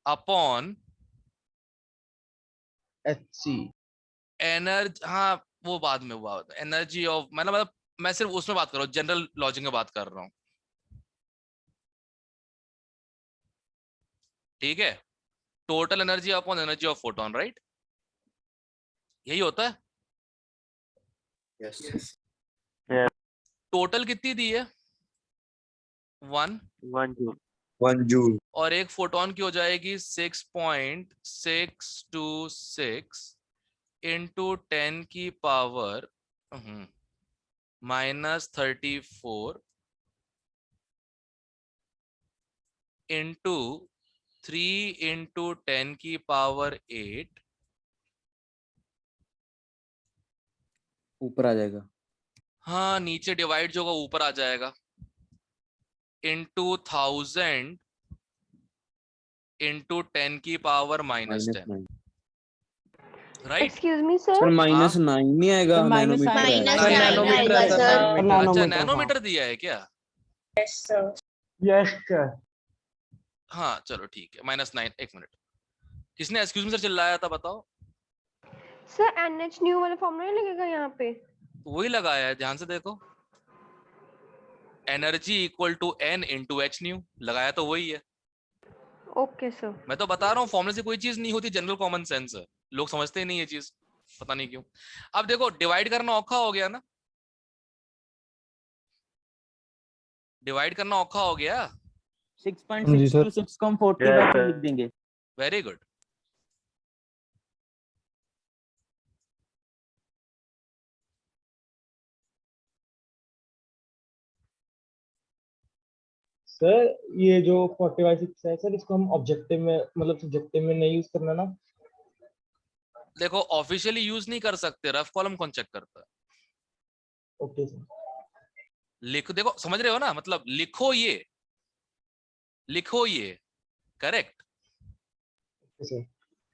upon HC। Energy. हाँ, वो बाद में हुआ, एनर्जी ऑफ, मतलब मैं सिर्फ उसमें बात कर रहा हूँ, जनरल लॉजिक में बात कर रहा हूँ, ठीक है। Total energy upon energy of photon, right, यही होता है। यस। टोटल कितनी दी है? 1 1 जूल। और एक फोटोन की हो जाएगी 6.626 इंटू 10 की पावर -34 इंटू 3 इंटू 10 की पावर 8 ऊपर आ जाएगा। हाँ, नीचे डिवाइड जो होगा ऊपर आ जाएगा, इंटू 1000 इंटू 10 की power -10, right. Excuse me sir, sir -9 नहीं आएगा, सर, नैनोमीटर -9 आएगा। सर आएगा नैनोमीटर सर। अच्छा, नैनोमीटर दिया है क्या? Yes, sir. Yes sir. हाँ चलो ठीक है, -9। एक मिनट, किसने एक्सक्यूज मी सर चिल्लाया था, बताओ। सर NH न्यू वाला फॉर्मूला नहीं लगेगा यहाँ पे? वही लगाया है, ध्यान से देखो, energy equal to N into H nu, लगाया तो वही है। Okay sir. मैं तो बता रहा हूँ, फॉर्मूले से कोई चीज नहीं होती, जनरल कॉमन सेंस है, लोग समझते ही नहीं ये चीज, पता नहीं क्यों। अब देखो, डिवाइड करना औखा हो गया ना, डिवाइड करना औखा हो गया। 6.626 को हम 40 बाय लिख देंगे। Very good. सर ये जो 40/6 है सर, इसको हम ऑब्जेक्टिव में मतलब सब्जेक्टिव में नहीं यूज करना ना? देखो, ऑफिशियली यूज नहीं कर सकते, रफ कॉलम कौन चेक करता है? Okay sir. लिखो, देखो समझ रहे हो ना, मतलब लिखो ये करेक्ट, सर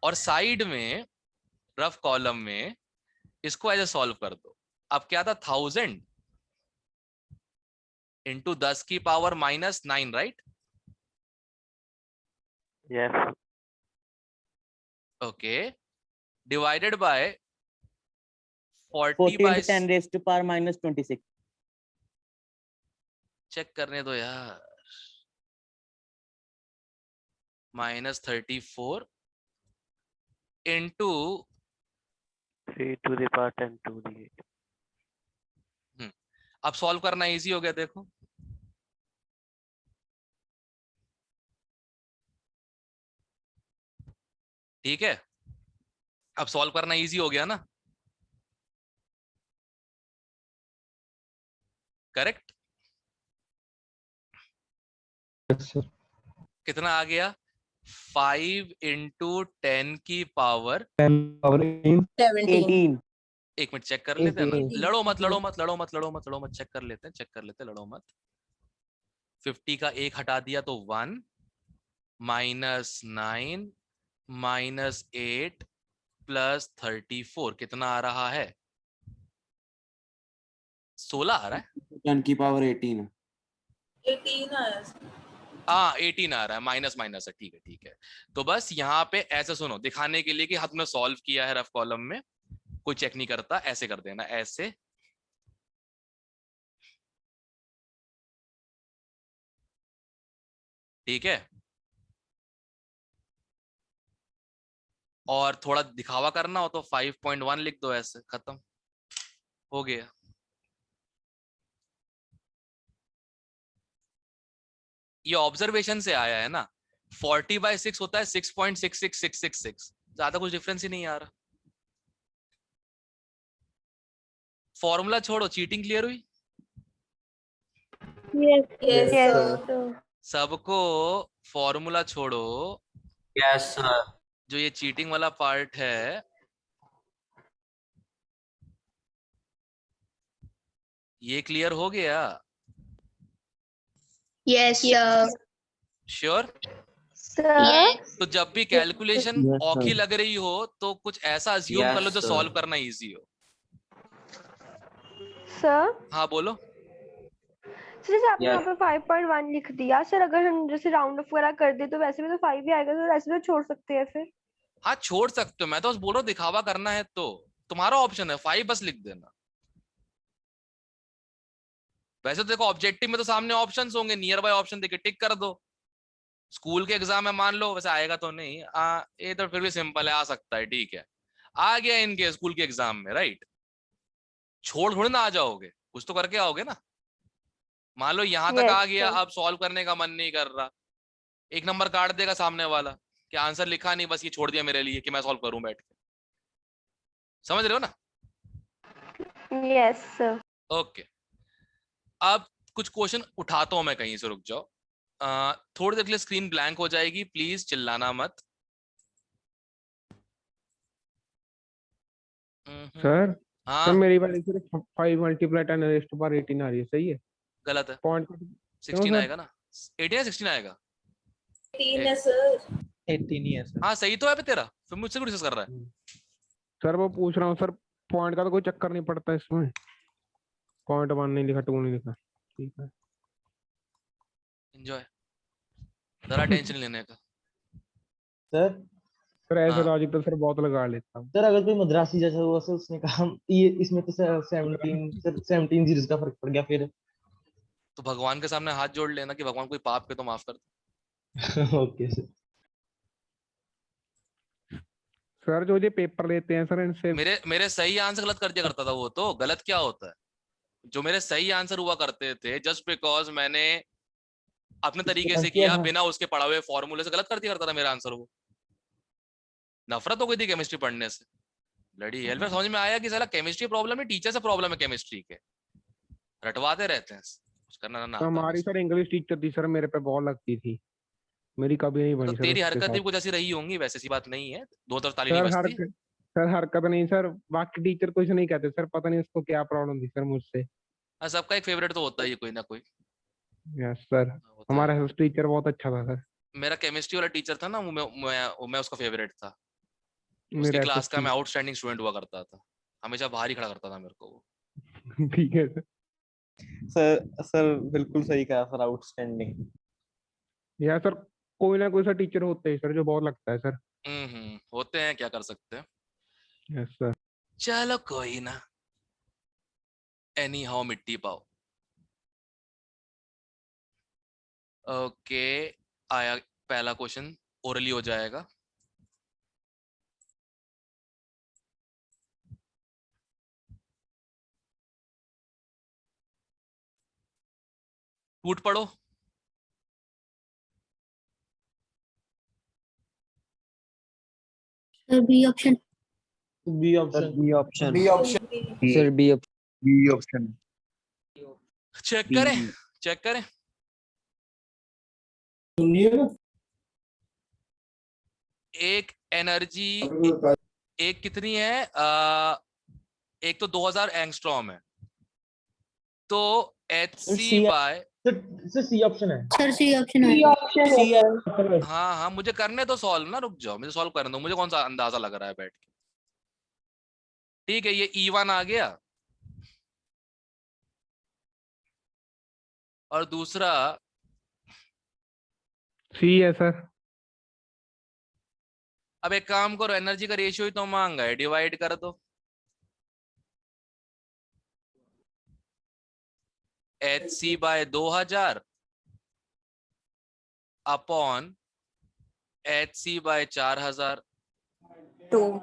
और साइड में रफ कॉलम में इसको ऐसे सॉल्व कर दो। अब क्या था, 1000 इंटू 10 की power -9, right? Yes. Okay, divided by 40 40 by, into 10 raised to power -26। Check करने दो यार, -34 into 3 to the power 10 to the 8। अब सॉल्व करना इजी हो गया, देखो ठीक है, अब सॉल्व करना इजी हो गया ना। करेक्ट? yes sir कितना आ गया? 5 into 10 की पावर 10 power 17. एक मिनट चेक कर लेते हैं ना, 18. लड़ो मत लड़ो मत लड़ो मत लड़ो मत लड़ो मत, चेक कर लेते हैं, चेक कर लेते हैं, लड़ो मत। 50 का एक हटा दिया तो 1 माइनस 9 माइनस 8 प्लस 34 कितना आ रहा है? 16 आ रहा है। 10 की पावर 18 18 आया sir. हाँ 18 आ रहा है, माइनस माइनस है, ठीक है ठीक है। तो बस यहाँ पे ऐसे सुनो, दिखाने के लिए कि हाँ तुमने सॉल्व किया है रफ कॉलम में, कोई चेक नहीं करता, ऐसे कर देना, ऐसे। ठीक है, और थोड़ा दिखावा करना हो तो 5.1 लिख दो, ऐसे खत्म हो गया। ये ऑब्जर्वेशन से आया है ना, 40/6 होता है 6.666666, ज्यादा कुछ डिफरेंस ही नहीं आ रहा। फॉर्मूला छोड़ो, चीटिंग क्लियर हुई Yes. Yes Yes, sir. sir. सबको? फॉर्मूला छोड़ो, यस सर। जो ये चीटिंग वाला पार्ट है ये क्लियर हो गया? Yes, sir. श्योर? Yes. तो जब भी कैलकुलेशन Yes, sir. औखी लग रही हो तो कुछ ऐसा अज्यूम Yes, कर लो जो sir. सॉल्व करना इजी हो। सर हाँ बोलो। जैसे आपने Yes. यहाँ पे 5.1 लिख दिया सर, अगर हम जैसे राउंड ऑफ वगैरह कर दे तो वैसे भी तो 5 ही आएगा सर, ऐसे भी तो छोड़ सकते हैं फिर। हाँ छोड़ सकते हो, मैं तो बस बोल रहा हूँ दिखावा करना है तो तुम्हारा ऑप्शन है, 5 बस लिख देना। वैसे तो देखो ऑब्जेक्टिव में तो सामने ऑप्शंस होंगे, नियर बाय ऑप्शन देके टिक कर दो। स्कूल के एग्जाम में मान लो, वैसे आएगा तो नहीं, ये तो फिर भी सिंपल है, आ सकता है, ठीक है। आ गया इनके स्कूल के एग्जाम में, राइट? छोड़ थोड़ी ना आ जाओगे, कुछ तो करके आओगे ना। मान लो यहाँ तक Yes, आ गया, sir. अब सॉल्व करने का मन नहीं कर रहा, एक नंबर काट देगा सामने वाला कि आंसर लिखा नहीं, बस ये छोड़ दिया मेरे लिए कि मैं सॉल्व करूं बैठ के। समझ रहे हो ना? Yes sir. ओके, अब कुछ क्वेश्चन उठाता हूं मैं कहीं से, रुक जाओ। थोड़ी देर के लिए स्क्रीन ब्लैंक हो जाएगी, प्लीज चिल्लाना मत। सर हाँ सर मेरी वाली सिर्फ 5 मल्टीप्लाई 10 रेज़ टू पावर 18 आ रही है, सही है? गलत है, पॉइंट 16 सर? आएगा ना, 18 या 16 आएगा? 18 है सर. 18 ही है सर। हाँ सही तो है बे तेरा, फिर मुझसे क्यों डिस्कस कर रहा है? सर वो पूछ रहा हूँ सर, पॉइंट का तो कोई चक्कर नहीं पड़ता इसमें, पॉइंट 1 नहीं लिखा, 2 नहीं लिखा, ठीक है। एंजॉय, जरा टेंशन लेने का। सर सर ऐसे हाँ। लॉजिक तो सर बहुत लगा लेता हूँ। सर अगर कोई मद्रासी जैसा हुआ सर, उसने कहा ये इसमें तो 17 जीरोस का फर्क पड़ गया फिर। तो भगवान के सामने हाथ जोड़ लेना कि भगवान कोई पाप के तो माफ कर दे। Okay sir. सर जो ये पेपर लेते हैं सर इनसे मेरे सही आंसर गलत कर दिया करता था वो, तो गलत क्या होता है? जो मेरे सही आंसर हुआ करते थे, जस्ट बिकॉज मैंने अपने तरीके से किया, बिना उसके पढ़ा हुए फॉर्मूले से गलत कर दिया करता था मेरा आंसर वो। नफरत हो गई थी केमिस्ट्री पढ़ने से। लड़ी हेल्प समझ में आया कि साला केमिस्ट्री प्रॉब्लम है, टीचर से प्रॉब्लम है केमिस्ट्री के, रटवाते रहते हैं, कुछ करना ना आता हमारी बस। सर इंग्लिश टीचर थी सर, मेरे पे बहुत लगती थी, मेरी कभी नहीं तो बनी सर तेरी उसके हरकत भी साथ। कुछ ऐसी रही होंगी, वैसे सी बात नहीं है, दो तरफ ताली नहीं सर बजती। हरकत नहीं सर, बाकी टीचर कुछ नहीं कहते सर, पता नहीं उसको क्या प्रॉब्लम थी सर मुझसे। हाँ, सबका एक फेवरेट तो होता ही है कोई ना कोई। यस सर, होता हमारा है। टीचर बहुत अच्छा था सर। मेरा केमिस्ट्री वाला टीचर था ना, वो मैं उसका फेवरेट था। उसकी मेरा क्लास का SST मैं आउटस्टैंडिंग स्टूडेंट हुआ करता था, हमेशा बाहर ही खड़ा करता था मेरे को वो। ठीक है सर। सर बिल्कुल सही कहा सर, आउटस्टैंडिंग। या सर कोई ना कोई सा टीचर होते हैं सर जो बहुत लगता है सर। होते हैं, क्या कर सकते हैं। Yes sir. चलो कोई ना, एनी हाउ मिट्टी पाओ। ओके, आया पहला क्वेश्चन, ओरली हो जाएगा। टूट पड़ो। B option. B option. B option. Sir B B option. Check करें, चेक करें। सुनिए ना, एक एनर्जी एक कितनी है, एक तो 2000 एंगस्ट्रॉम है, तो HC by, sir C option है। सर सी ऑप्शन है। सी ऑप्शन है सर। हाँ हाँ मुझे करने तो सॉल्व ना, रुक जाओ मुझे सॉल्व करने दो, मुझे कौन सा अंदाजा लग रहा है बैठ के। ठीक है, ये E1 आ गया और दूसरा सी है सर। अब एक काम करो, एनर्जी का रेशियो ही तो मांगा है, डिवाइड कर दो। HC by 2000 upon HC by 4000। 2।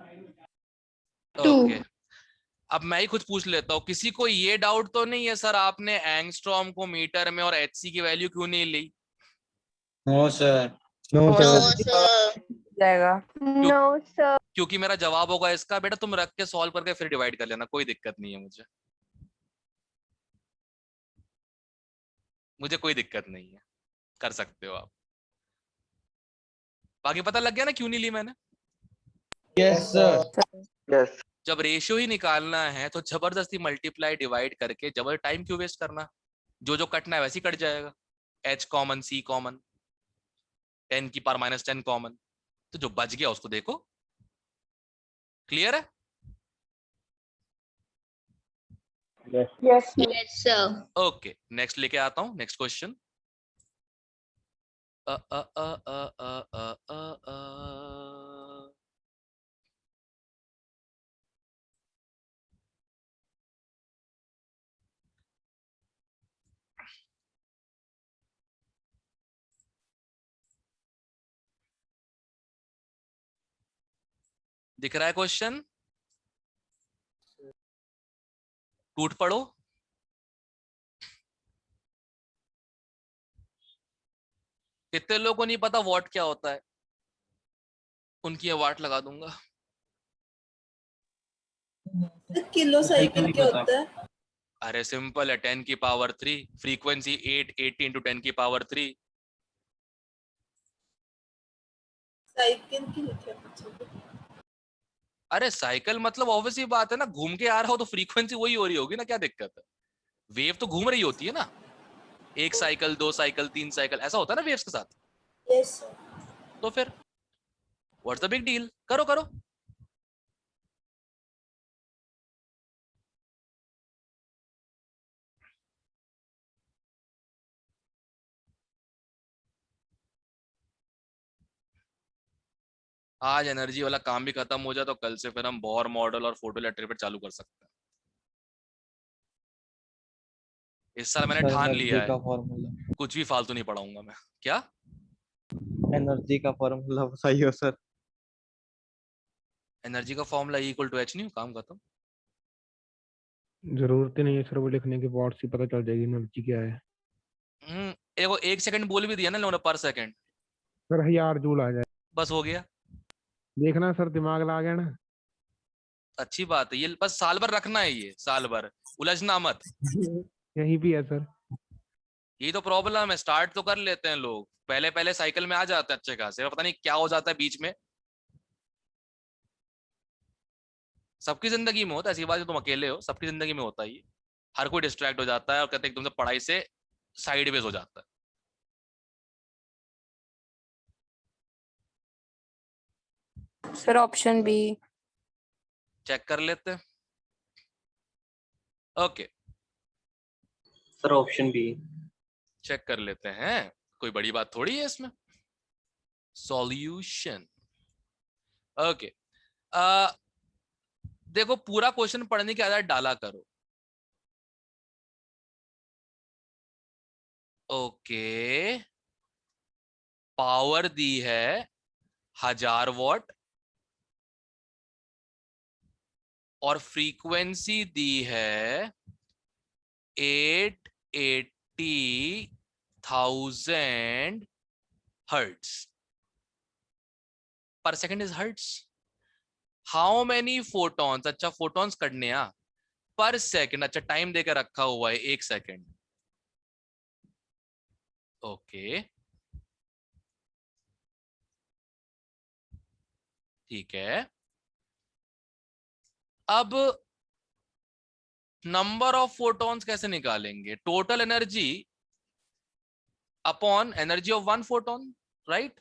Okay, अब मैं ही कुछ पूछ लेता हूँ, किसी को ये डाउट तो नहीं है सर आपने एंगस्ट्रॉम को मीटर में और HC की वैल्यू क्यों नहीं ली? No sir. नो जाएगा। No sir. क्योंकि मेरा जवाब होगा इसका, बेटा तुम रख के सॉल्व करके फिर डिवाइड कर लेना, कोई दिक्कत नहीं है मुझे, मुझे कोई दिक्कत नहीं है, कर सकते हो आप। बाकी पता लग गया ना क्यों नहीं ली मैंने? Yes sir. जब रेशियो ही निकालना है तो जबरदस्ती मल्टीप्लाई डिवाइड करके जबर टाइम क्यों वेस्ट करना, जो जो कटना है वैसे ही कट जाएगा। H कॉमन, C कॉमन, 10 की पावर -10 कॉमन, तो जो बच गया उसको देखो। क्लियर है? Yes yes sir. Okay, next लेके आता हूं, नेक्स्ट क्वेश्चन। दिख रहा है क्वेश्चन? टूट पड़ो। कितने लोगों को नहीं पता वॉट क्या होता है? उनकी वाट लगा दूंगा। किलो साइकिल क्या होता है? अरे सिंपल है, 10 की पावर 3, फ्रीक्वेंसी 80 इंटू 10 की पावर 3। साइकिल की लिखा है। अरे साइकिल मतलब ऑब्वियसली बात है ना, घूम के आ रहा हो तो फ्रीक्वेंसी वही हो रही होगी ना, क्या दिक्कत है? वेव तो घूम रही होती है ना, एक साइकिल, 2 साइकिल, 3 साइकिल, ऐसा होता है ना वेव्स के साथ। Yes sir. तो फिर व्हाट्स द बिग डील, करो करो। आज एनर्जी वाला काम भी खत्म हो जाए तो कल से फिर हम बोर मॉडल और फोटो इलेक्ट्रिक चालू कर सकते हैं। इस साल मैंने ठान लिया है, का फॉर्मूला, कुछ भी फालतू नहीं पढ़ाऊंगा मैं। क्या एनर्जी का फॉर्मूला बताइए सर। एनर्जी का फॉर्मूला E=H, नहीं काम खत्म। जरूरत ही नहीं है सर वो लिखने की, वॉट से पता चल जाएगी एनर्जी क्या है। एगो 1 सेकंड बोल भी दिया ना लोगों ने, पर सेकंड, सर 1000 जूल आ जाए। बस हो गया। देखना सर, दिमाग ला गया ना। अच्छी बात है, ये बस साल भर रखना है, ये साल भर उलझना मत। यही भी है सर। यही तो प्रॉब्लम है, स्टार्ट तो कर लेते हैं लोग, पहले पहले साइकिल में आ जाते हैं अच्छे खासे, पता नहीं क्या हो जाता है बीच में। सबकी जिंदगी में होता है, ऐसी बात है तुम अकेले हो, सबकी जिंदगी में होता है ये। हर कोई डिस्ट्रैक्ट हो जाता है और कहते हैं तुमसे पढ़ाई से साइडवेज हो जाता है। Sir option B. चेक कर लेते हैं। Okay, sir option B. Check कर लेते हैं, कोई बड़ी बात थोड़ी है इसमें। सॉल्यूशन। ओके, देखो पूरा क्वेश्चन पढ़ने की आदत डाला करो। ओके, पावर दी है 1000 वॉट और फ्रीक्वेंसी दी है 880,000 हर्ट्ज पर second is hertz. How many photons, अच्छा फोटॉन्स करने पर सेकंड, अच्छा टाइम देकर रखा हुआ है 1 सेकंड, ओके ठीक है, अब नंबर ऑफ फोटॉन्स कैसे निकालेंगे? Total energy upon energy of one photon, right?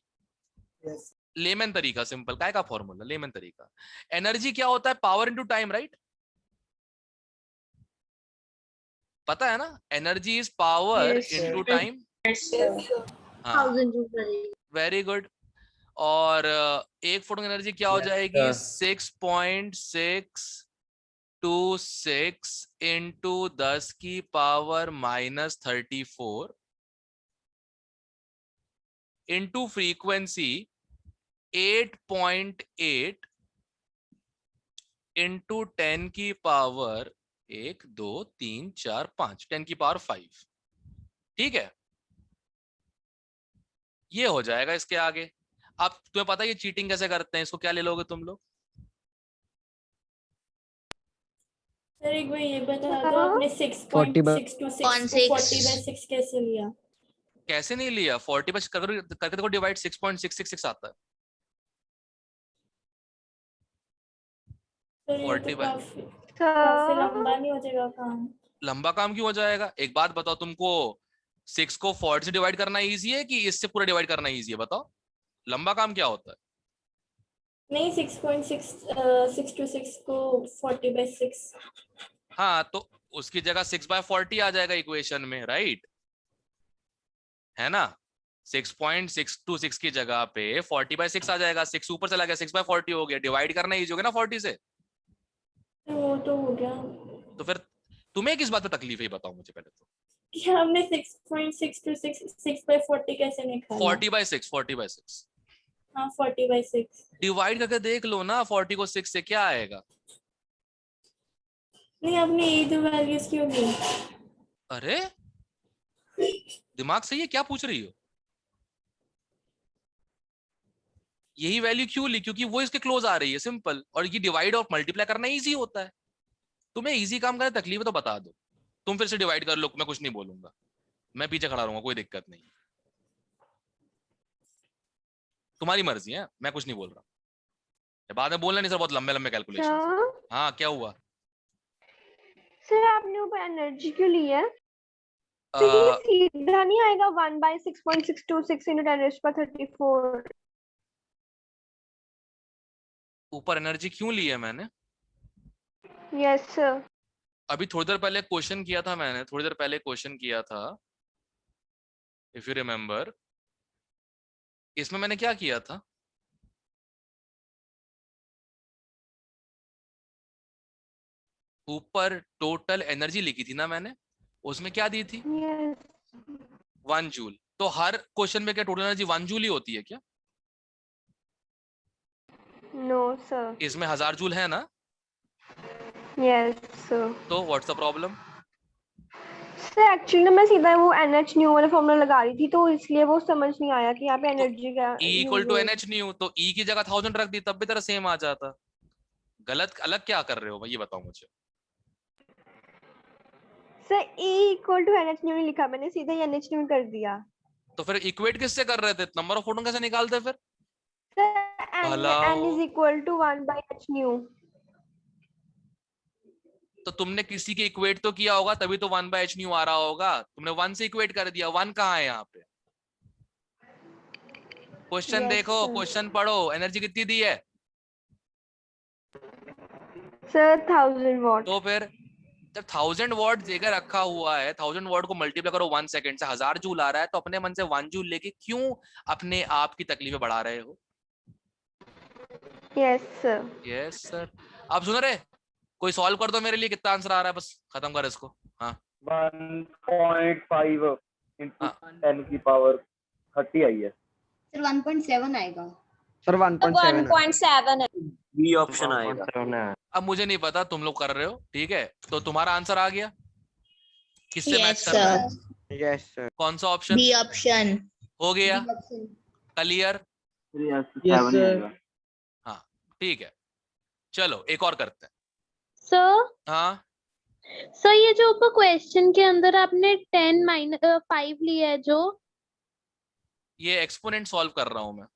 Lemon तरीका, सिंपल, काय का फॉर्मूला, लेमन तरीका। एनर्जी क्या होता है? Power into time, right? पता है ना, energy is power Yes, into sir. Time. Yes, sir. हाँ, 1000 जूल पर है। Very good. और एक फोटोन एनर्जी क्या हो Yes, जाएगी? sir. 6.626 इंटू 10 की पावर -34 इंटू फ्रीक्वेंसी 8.8 इंटू 10 की पावर 1 2 3 4 5 10 की पावर 5। ठीक है, ये हो जाएगा इसके आगे। अब तुम्हें पता है ये चीटिंग कैसे करते हैं, इसको क्या ले लोगे तुम लोग? सर एक बार ये बता दो, हाँ। आपने 6.626 को 40/6 कैसे लिया? कैसे नहीं लिया? 40 पर करके देखो डिवाइड, 6.666 आता है। सर ये 40 तो बाय, काफी लंबा नहीं हो जाएगा काम? लंबा काम क्यों हो जाएगा? एक बात बताओ, तुमको 6 को 40 से डिवाइड करना इजी है कि इससे पूरा डिवाइड करना इजी है? बताओ, लंबा काम क्या होता है? नहीं, 6.626 को 40/6। हाँ, तो उसकी जगह 6/40 आ जाएगा इक्वेशन में, राइट? है ना? 6.626 की जगह पे 40/6 आ जाएगा। 6 ऊपर चला गया, 6/40 हो गया। डिवाइड करना इजी हो गया ना 40 से। वो तो हो गया। तो फिर तुम्हें किस बात पे तकलीफ है, ये बताओ मुझे पहले तो। कि हमने 6.626 6/40 कैसे निकाला? 40/6, 40/6 हाँ, 40/6। डिवाइड करके देख लो ना, 40 को 6 से क्या आएगा? नहीं, आपने ये दो वैल्यूज क्यों ली? अरे दिमाग सही है, क्या पूछ रही हो? यही वैल्यू क्यों ली? क्योंकि वो इसके क्लोज आ रही है, सिंपल। और ये डिवाइड और मल्टीप्लाई करना इजी होता है। तुम्हें इजी काम करने तकलीफ है तो बता दो, तुम फिर से डिवाइड कर लो, मैं कुछ नहीं बोलूंगा, मैं पीछे खड़ा रहूंगा, कोई दिक्कत नहीं। तुम्हारी मर्जी है, मैं कुछ नहीं बोल रहा। बाद में बोलना नहीं सर, बहुत लंबे लंबे कैलकुलेशन। हाँ, क्या हुआ? सर आपने ऊपर एनर्जी क्यों ली है? तो ये सीधा नहीं आएगा 1/6.626 into 10⁻34। ऊपर एनर्जी क्यों ली है मैंने? Yes sir. अभी थोड़ी देर पहले क्वेश्चन किया था मैंने, थोड़ी देर पहले क्वेश्चन किया था, इफ यू रिमेम्बर। इसमें मैंने क्या किया था? ऊपर टोटल एनर्जी लिखी थी ना मैंने, उसमें क्या दी थी? Yes 1 joule. तो हर क्वेश्चन में क्या टोटल एनर्जी 1 जूल ही होती है क्या? No sir. इसमें 1000 जूल है ना? Yes sir. तो what's the problem? Sir actually ना मैं सीधा वो NH न्यू वाला फॉर्मूला लगा रही थी, तो इसलिए वो समझ नहीं आया कि यहाँ पे एनर्जी का E equal to NH nu, तो E की जगह 1000 रख दी, तब भी तेरा सेम आ जाता। गलत अलग क्या कर रहे हो ये बताओ मुझे। Sir E equal to NH nu नहीं लिखा मैंने, सीधा NH न्यू कर दिया। तो फिर इक्वेट किससे कर रहे थे? नंबर ऑफ फोटोन कैसे निकालते फिर? Sir N is equal to 1/h nu. तो तुमने किसी के इक्वेट तो किया होगा, तभी तो 1/h न्यू आ रहा होगा। तुमने 1 से इक्वेट कर दिया, 1 कहाँ है यहाँ पे? क्वेश्चन Yes, देखो, sir. क्वेश्चन पढ़ो, एनर्जी कितनी दी है? Sir 1000 what. तो फिर जब 1000 वॉट देकर रखा हुआ है, 1000 वॉट को मल्टीप्लाई करो 1 सेकंड से, 1000 जूल आ रहा है, तो अपने मन से 1 जूल लेके क्यों अपने आप की तकलीफें बढ़ा रहे हो? Yes sir. Yes sir. अब सुन रहे, कोई सॉल्व कर दो मेरे लिए, कितना आंसर आ रहा है, बस खत्म कर इसको। हाँ 1.5 into 10 की पावर 30 आई है। सर 1.7 आएगा। सर 1.7 है। बी ऑप्शन आएगा। अब मुझे नहीं पता, तुम लोग कर रहे हो, ठीक है? तो तुम्हारा आंसर आ गया, किससे मैच यस कर रहा है? सर। Yes sir. कौन सा ऑप्शन बी ऑप्शन। हो गया? क्लियर? Yes sir. हाँ ठीक है, चलो एक और करते हैं। सर हाँ सर ये जो ऊपर क्वेश्चन के अंदर आपने 10 - 5 लिया है जो, ये एक्सपोनेंट सॉल्व कर रहा हूं मैं।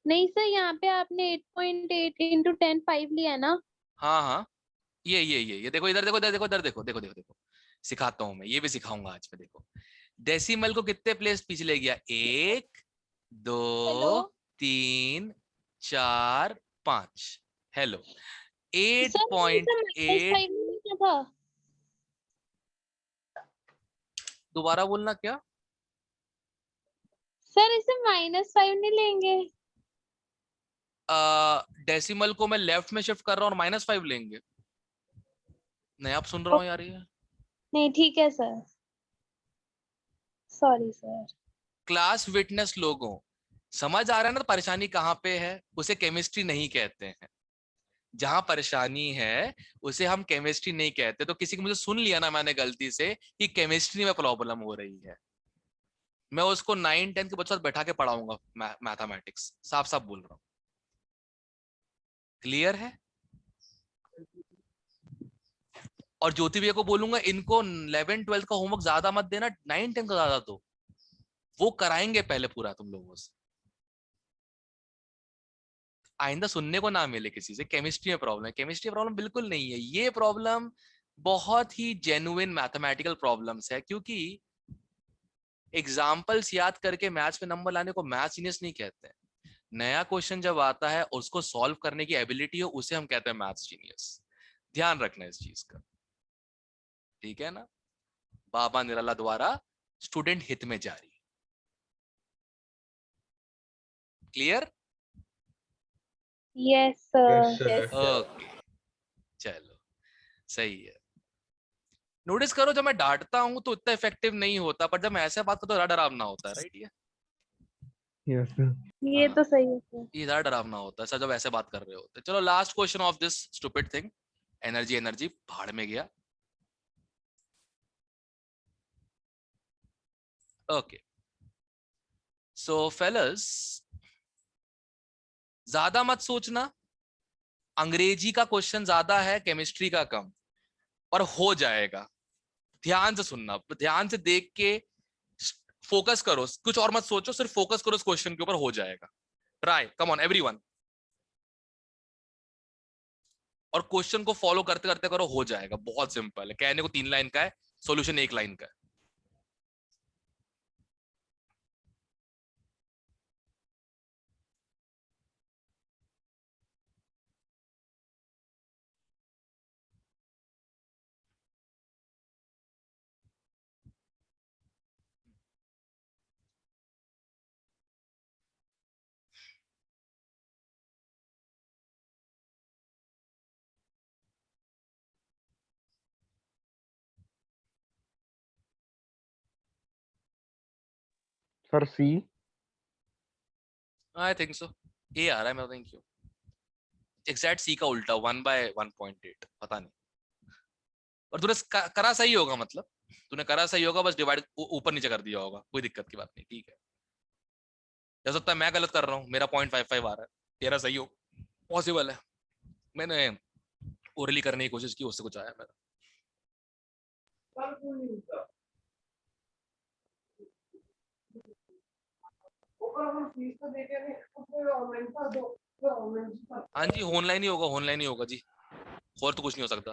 नहीं सर, यहाँ पे आपने 8.8 into 10 5 लिया है ना? हाँ हाँ, ये देखो, इधर देखो, इधर देखो, इधर देखो, देखो देखो देखो, सिखाता हूं मैं, ये भी सिखाऊंगा आज मैं। देखो डेसिमल को कितने प्लेस पीछे ले गया, 1 2 हेलो 3 4 5। हेलो, सर, मैंने इसे -5 8.8। नहीं लिया था। दोबारा बोलना क्या? सर इसे -5 नहीं लेंगे? डेसिमल को मैं लेफ्ट में शिफ्ट कर रहा हूँ और -5 लेंगे। नहीं, आप सुन रहा हूँ यार, ये नहीं ठीक है sir, sorry sir. Class witness लोगों, समझ आ रहा है ना परेशानी कहाँ पे है? उसे केमिस्ट्री नहीं कहते हैं। जहां परेशानी है उसे हम केमिस्ट्री नहीं कहते। तो किसी को मुझे सुन लिया ना मैंने गलती से कि केमिस्ट्री में प्रॉब्लम हो रही है, मैं उसको 9-10 के बच्चों बैठा के पढ़ाऊंगा मैथमेटिक्स। साफ साफ बोल रहा हूँ, क्लियर है? और ज्योति भैया को बोलूंगा इनको 11-12 का होमवर्क ज्यादा मत देना, 9-10 का ज्यादा दो, वो कराएंगे पहले पूरा तुम लोगों से। आइंदा सुनने को ना मिले किसी से केमिस्ट्री में प्रॉब्लम है। केमिस्ट्री में प्रॉब्लम बिल्कुल नहीं है, ये प्रॉब्लम बहुत ही जेन्युइन मैथमेटिकल प्रॉब्लम्स है। क्योंकि एग्जाम्पल्स याद करके मैथ्स में नंबर लाने को मैथ्स जीनियस नहीं कहते हैं। नया क्वेश्चन जब आता है और उसको सॉल्व करने की एबिलिटी हो, उसे हम कहते हैं मैथ्स जीनियस। ध्यान रखना इस चीज का, ठीक है ना? बाबा निराला द्वारा स्टूडेंट हित में जारी। क्लियर? Yes sir. ओके, चलो सही है। नोटिस करो, जब मैं डांटता हूं तो इतना इफेक्टिव नहीं होता, पर जब मैं ऐसे बात करता हूँ तो डरावना होता है, राइट? Yes sir. ये तो सही है सर। ये ज्यादा डरावना होता है सर जब ऐसे बात कर रहे होते हैं। चलो last question of this stupid thing. Energy, energy भाड़ में गया। ओके, सो फेलस, ज्यादा मत सोचना, अंग्रेजी का क्वेश्चन ज्यादा है, केमिस्ट्री का कम, और हो जाएगा। ध्यान से सुनना, ध्यान से देख के फोकस करो, कुछ और मत सोचो, सिर्फ फोकस करो इस क्वेश्चन के ऊपर, हो जाएगा। Try, come on everyone. और क्वेश्चन को फॉलो करते करते करो, हो जाएगा। बहुत सिंपल है, कहने को 3 लाइन का है, सॉल्यूशन 1 लाइन का है। Sir C. I think so, ए आ रहा है, मैं थिंक क्यों एग्जैक्ट सी का उल्टा 1/1.8, पता नहीं। और तूने करा सही होगा, मतलब तूने करा सही होगा, बस डिवाइड ऊपर नीचे कर दिया होगा, कोई दिक्कत की बात नहीं, ठीक है। हो सकता है मैं गलत कर रहा हूँ, मेरा 0.55 आ रहा है, तेरा सही हो, पॉसिबल है। मैंने ओरली करने की कोशिश की, उससे कुछ आया मेरा। हाँ जी, ऑनलाइन ही होगा, ऑनलाइन ही होगा जी, और तो कुछ नहीं हो सकता।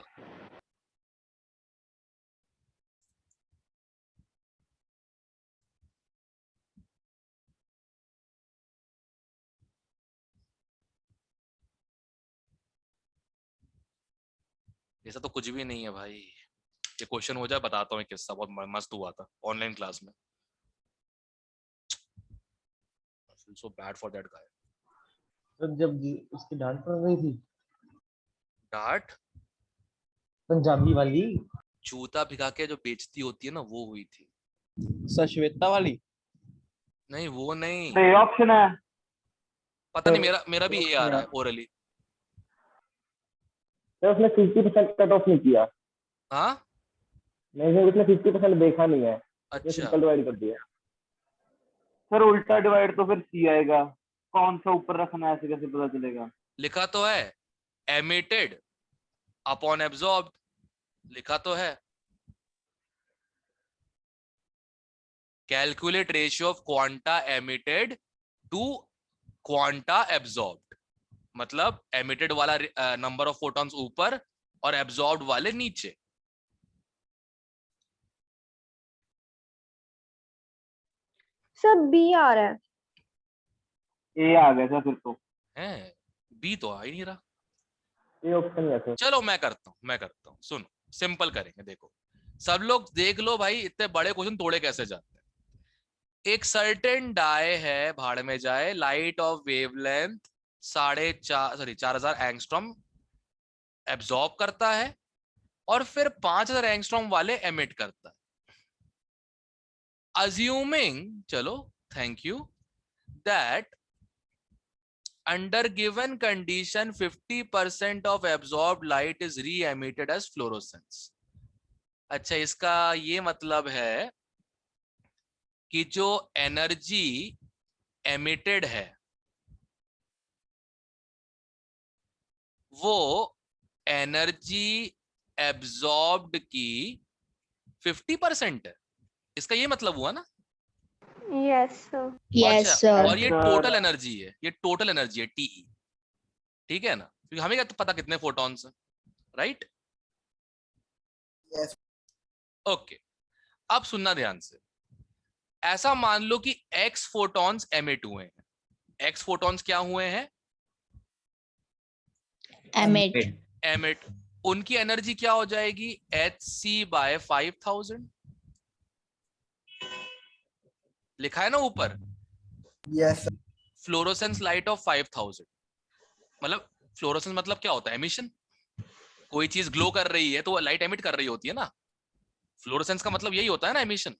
ऐसा तो कुछ भी नहीं है भाई। ये क्वेश्चन हो जाए, बताता हूँ एक किस्सा, बहुत मस्त हुआ था ऑनलाइन क्लास में। I feel so bad for that guy. तो जब उसकी डांट पड़ रही थी, डांट? पंजाबी वाली, जूता भिगा के जो बेचती होती है ना, वो हुई थी। श्वेता वाली? नहीं, वो नहीं, सही ऑप्शन है। पता नहीं, मेरा भी ए आ रहा है ओरली। तो उसने 50% कट ऑफ नहीं किया। हाँ, नहीं, उसने 50% देखा नहीं है, अच्छा, सिंपल डिवाइड कर दिया। सर उल्टा डिवाइड तो फिर सी आएगा, कौन सा ऊपर रखना है ऐसे कैसे पता चलेगा? लिखा तो है एमिटेड अपॉन एब्जॉर्ब्ड, लिखा तो है। Calculate ratio of quanta emitted to quanta absorbed, मतलब एमिटेड वाला नंबर ऑफ फोटॉन्स ऊपर और एब्जॉर्ब्ड वाले नीचे। सर बी आ रहा है। ए आ गया था फिर तो। है बी तो आ ही नहीं रहा। ये ऑप्शन है सर। चलो मैं करता हूँ, सुनो सिंपल करेंगे। देखो सब लोग देख लो भाई, इतने बड़े क्वेश्चन तोड़े कैसे जाते हैं। एक सर्टेन डाई है, भाड़ में जाए, light of wavelength 4,500 angstrom absorb करता है और फिर 5,000 एंगस्ट्रॉम वाले एमिट करता है। अज्यूमिंग, चलो thank you, that under given condition 50% of absorbed light is re-emitted as fluorescence। अच्छा, इसका ये मतलब है कि जो एनर्जी एमिटेड है वो एनर्जी एब्जॉर्ब्ड की 50% है। इसका ये मतलब हुआ ना? Yes sir. यस अच्छा, सर। और ये टोटल एनर्जी है, ये टोटल एनर्जी है टीई, ठीक है ना? क्योंकि हमें क्या पता कितने फोटॉन्स हैं, राइट? Yes. ओके, अब सुनना ध्यान से। ऐसा मान लो कि x फोटॉन्स एमिट हुए हैं। x फोटॉन्स क्या हुए हैं? एमिट। उनकी एनर्जी क्या हो जाएगी? hc/5000। लिखा है ना ऊपर, Yes. Fluorescence light of 5000। मतलब फ्लोरोसेंस मतलब क्या होता है? एमिशन। कोई चीज ग्लो कर रही है तो वो लाइट एमिट कर रही होती है ना। फ्लोरोसेंस का मतलब यही होता है ना, एमिशन,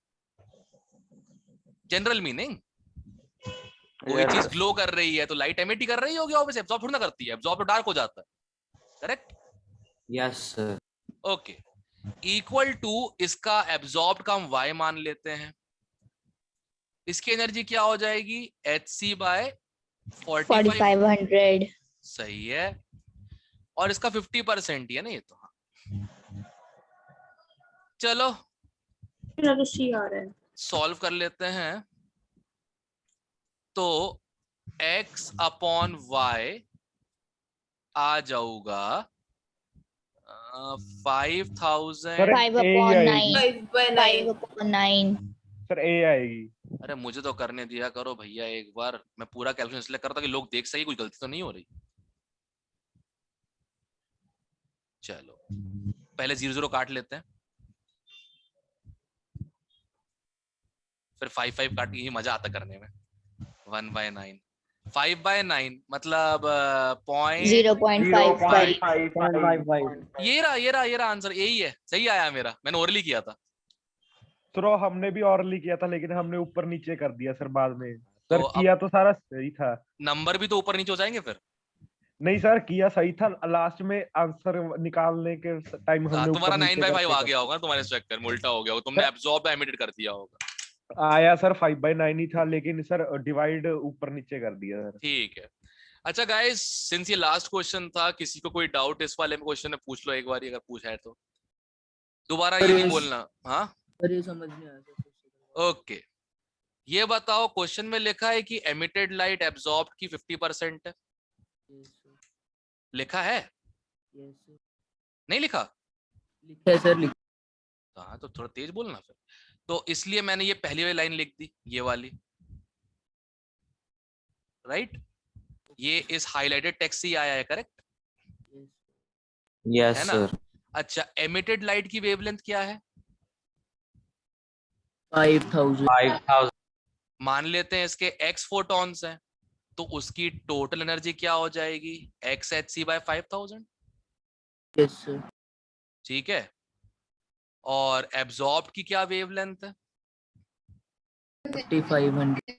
जनरल मीनिंग। कोई चीज ग्लो कर रही है तो लाइट एमिट ही कर रही होगी, ऑब्वियसली एब्जॉर्ब थोड़ी ना करती है, एब्जॉर्ब तो डार्क हो जाता है, correct? Yes sir. Okay, equal to इसका एब्जॉर्ब का हम y मान लेते हैं। इसकी एनर्जी क्या हो जाएगी? hc/4500। 4500। सही है, और इसका 50% ही है ना ये तो। हाँ चलो मेरा तो सी आ रहा है। सॉल्व कर लेते हैं। तो x/y आ जाऊगा 5000। 5/9। 5/9। 5/9। सर ए आएगी। अरे मुझे तो करने दिया करो भैया एक बार, मैं पूरा कैलकुलेशन इसलिए करता कि लोग देख सके कोई गलती तो नहीं हो रही। चलो पहले 0 काट लेते हैं, फिर 5 काट के ही मजा आता करने में। 1/9, 5/9 मतलब पॉइंट 0.55। ये रहा आंसर, यही है, सही आया मेरा। मैंने ओरली किया था। सर हमने भी ऑरली किया था लेकिन हमने ऊपर नीचे कर दिया सर बाद में। सर तो किया तो सारा सही था। नंबर भी तो ऊपर नीचे हो जाएंगे फिर। नहीं सर किया सही था, लास्ट में आंसर निकालने के टाइम हमने तुम्हारा ऊपर नीचे 9/5 आ करके गया होगा, तुम्हारे चक्कर में उल्टा हो गया होगा, तुमने एब्जॉर्ब एमिटेड कर दिया होगा। आया सर 5/9 ही था लेकिन सर डिवाइड ऊपर नीचे कर दिया सर। ठीक है। अच्छा गाइस, सिंस ये लास्ट क्वेश्चन था, किसी को कोई डाउट इस वाले में क्वेश्चन में पूछ लो एक बार, अगर पूछा है तो दोबारा ये नहीं बोलना। हाँ समझ नहीं आया। ओके, ये बताओ, क्वेश्चन में लिखा है कि एमिटेड लाइट एब्जॉर्ब की 50% है। लिखा है? नहीं लिखा? लिखा है सर, लिखा। हाँ तो थोड़ा तेज बोलना फिर। तो इसलिए मैंने ये पहली वाली लाइन लिख दी, ये वाली, राइट? ये इस हाईलाइटेड टेक्स्ट से आया है, करेक्ट? यस है ना? सर। अच्छा, एमिटेड लाइट की वेवलेंथ क्या है? 5000। मान लेते हैं इसके x फोटॉन्स हैं, तो उसकी टोटल एनर्जी क्या हो जाएगी? x hc/5000। Yes sir. ठीक है, और एब्जॉर्ब की क्या वेवलेंथ है? 5500।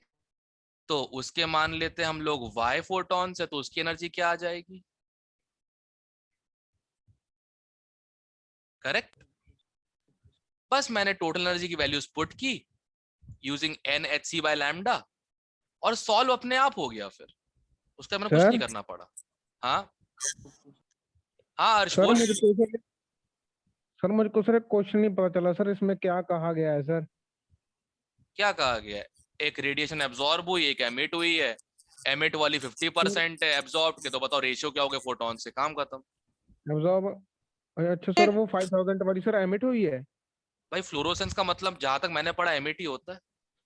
तो उसके मान लेते हैं हम लोग y फोटॉन्स है, तो उसकी एनर्जी क्या आ जाएगी? करेक्ट? बस मैंने टोटल एनर्जी की वैल्यूज पुट की यूजिंग n/hc/λ और सॉल्व अपने आप हो गया। फिर उसका मैंने कुछ नहीं करना पड़ा। हाँ हाँ हर्ष सर बोल। मुझको सर एक क्वेश्चन नहीं पता चला सर, इसमें क्या कहा गया है सर? क्या कहा गया है? एक रेडिएशन एब्जॉर्ब हुई, एक एमिट हुई है। एमिट वाली 50% है, एब्जॉर्ब के तो बताओ रेशियो क्या हो गया फोटोन से, काम खत्म। एब्जॉर्ब। अच्छा सर वो 5000 वाली सर एमिट हुई है। भाई फ्लोरोसेंस का मतलब जहां तक मैंने पढ़ा एमिट ही होता है।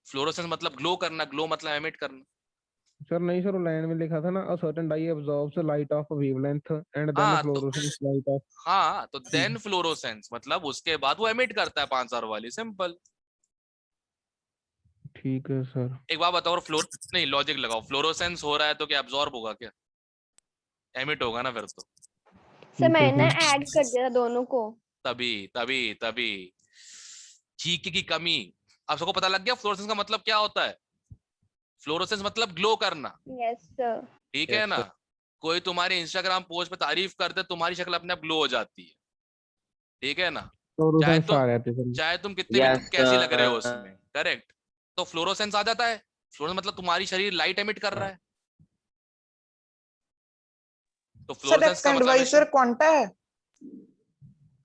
फ्लोरोसेंस मतलब ग्लो करना, ग्लो मतलब एमिट करना। सर नहीं सर, वो लाइन में लिखा था ना, a certain dye absorbs light of wavelength and then हाँ तो फ्लोरोसेंस लाइट ऑफ। हाँ तो देन फ्लोरोसेंस मतलब उसके बाद वो एमिट करता है 5000 वाली, सिंपल। ठीक है सर। एक बात बताओ, फ्लोर नहीं लॉजिक लगाओ, फ्लोरोसेंस हो रहा है तो क्या एब्जॉर्ब होगा क्या? एमिट होगा ना फिर तो। सर मैंने ऐड कर दिया था दोनों को। तभी तभी तभी जीके की कमी। आप सबको पता लग गया फ्लोरोसेंस का मतलब क्या होता है? फ्लोरोसेंस मतलब ग्लो करना, यस सर। ठीक है ना? कोई तुम्हारे इंस्टाग्राम पोस्ट पे तारीफ करते, तुम्हारी शक्ल अपने आप ग्लो हो जाती है, ठीक है ना? चाहे फ्लोरोसेंस तुम आ रहे थे सर। चाहे तुम कितने भी यस कैसी लग रहे हो उसमें, करेक्ट। तो फ्लोरोसेंस आ जाता है। फ्लोरोसेंस मतलब तुम्हारी शरीर लाइट एमिट कर रहा है। तो फ्लोरोसेंस का मतलब क्वांटा है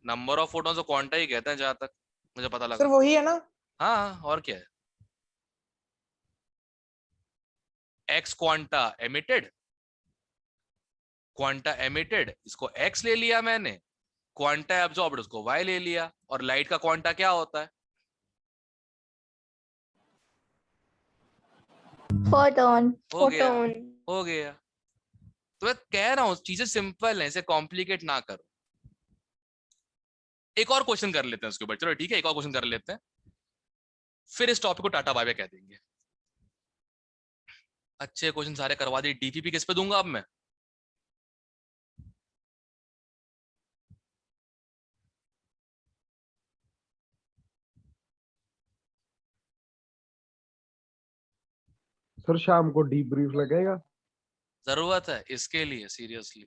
नंबर ऑफ फोटोन्स को क्वांटा ही कहते हैं जहां तक मुझे पता लगा। सर, वही है ना? हाँ और क्या है? X quanta emitted, quanta emitted, इसको एक्स ले लिया मैंने, क्वांटा एब्जॉर्ब्ड उसको वाई ले लिया। और लाइट का क्वांटा क्या होता है? फोटोन। हो गया, फोटोन। हो गया। तो मैं कह रहा हूं चीजें सिंपल है, इसे कॉम्प्लिकेट ना करो। एक और क्वेश्चन कर लेते हैं उसके ऊपर, चलो ठीक है, एक और क्वेश्चन कर लेते हैं, फिर इस टॉपिक को टाटा बाय बाय कह देंगे। अच्छे क्वेश्चन सारे करवा दिए। डीपीपी किस पे दूंगा अब मैं? सर शाम को डीब्रीफ लगेगा? जरूरत है इसके लिए? Seriously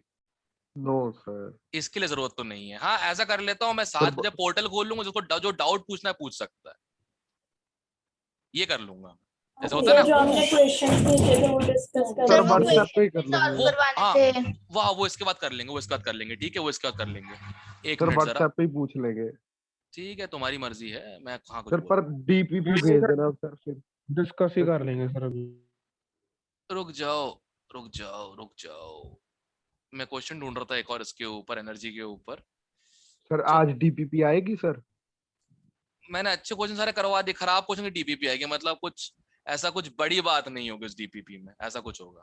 no sir. इसके लिए जरूरत तो नहीं है। हाँ ऐसा कर लेता हूँ, मैं 7 बजे पोर्टल खोल लूंगा, जिसको जो डाउट पूछना है पूछ सकता है, ये कर लूंगा। ऐसा होता है ये ना जो हमने क्वेश्चन पूछे थे वो डिस्कस कर सर वो व्हाट्सएप पे ही क्वेश्चन कर सॉल्व लेंगे। करवाने हाँ थे। वाह, वो इसके बाद कर लेंगे, वो इसके बाद कर लेंगे, ठीक है, वो इसके बाद कर लेंगे। एक सर मिनट जरा, व्हाट्सएप पे ही पूछ लेंगे। ठीक है तुम्हारी मर्जी है, मैं कहाँ कुछ सर बोल। पर डीपीपी भेज देना सर, फिर डिस्कस ही कर लेंगे सर अभी। रुक जाओ रुक जाओ रुक जाओ, मैं क्वेश्चन ढूंढ रहा था एक और इसके ऊपर, एनर्जी के ऊपर। सर आज डीपीपी आएगी सर? मैंने अच्छे क्वेश्चन सारे करवा दिए, खराब क्वेश्चन की डीपीपी आएगी, मतलब कुछ ऐसा कुछ बड़ी बात नहीं होगी उस डीपीपी में, ऐसा कुछ होगा।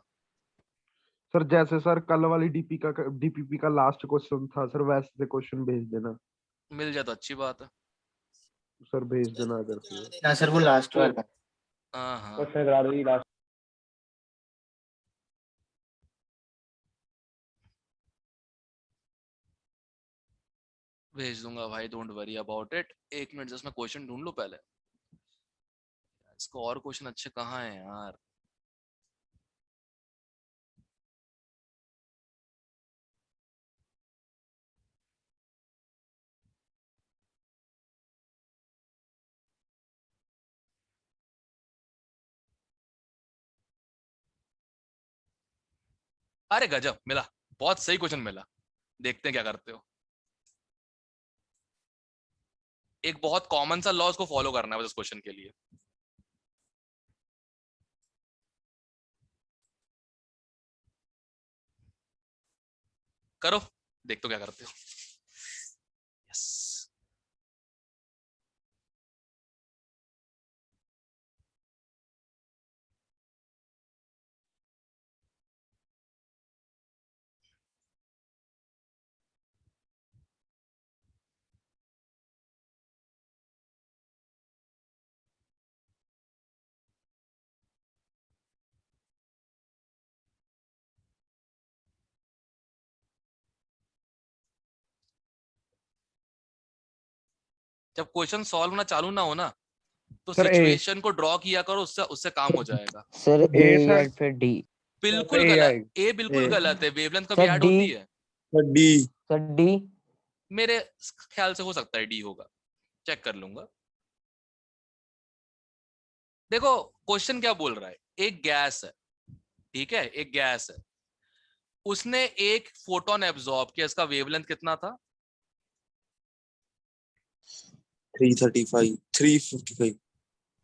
सर जैसे सर कल वाली डीपीपी का लास्ट क्वेश्चन था सर, वैसे क्वेश्चन भेज देना। मिल जाए तो अच्छी बात है। सर भेज देना अगर फिर। ना सर वो लास्ट वाला। हाँ हाँ क्वेश्चन करा दो लास्ट। भेज दूंगा भाई, डोंट वरी अबाउट इट। एक मिनट जस्ट मैं क्वेश्चन ढूंढ लूं पहले। इसको और क्वेश्चन अच्छे कहाँ हैं यार? अरे गजब मिला, बहुत सही क्वेश्चन मिला। देखते हैं क्या करते हो। एक बहुत कॉमन सा लॉ को फॉलो करना है बस इस क्वेश्चन के लिए। करो, देखते हो क्या करते हो। यस, जब क्वेश्चन सॉल्व होना चालू ना हो ना, तो सर ए। सिचुएशन को ड्रॉ किया करो, उससे उससे काम हो जाएगा। सर ए ए सर। या फिर डी? बिल्कुल ए गलत, ए बिल्कुल ए। गलत है, वेवलेंथ कभी सर ऐड डी। होती है? डी। Sir D. मेरे ख्याल से हो सकता है डी होगा, चेक कर लूंगा। देखो क्वेश्चन क्या बोल रहा है, एक गैस है, ठीक है, एक गैस है, उसने एक फोटोन एब्जॉर्ब किया, इसका वेवलेंथ कितना था? 335 355।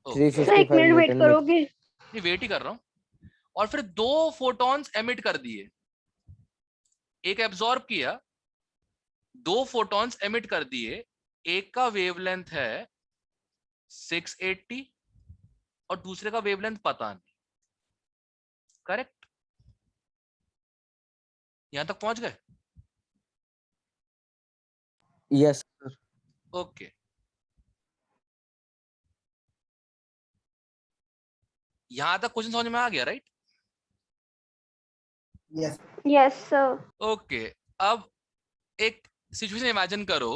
Okay. सर 1 मिनट वेट करोगे? नहीं वेट ही कर रहा हूँ। और फिर 2 फोटॉन्स एमिट कर दिए, एक एब्जॉर्ब किया, 2 फोटॉन्स एमिट कर दिए, एक का वेवलेंथ है 680 और दूसरे का वेवलेंथ पता नहीं। करेक्ट? यहां तक पहुंच गए? Yes okay. यहां तक क्वेश्चन समझ में आ गया right? Yes yes sir. Okay. अब एक सिचुएशन इमेजिन करो,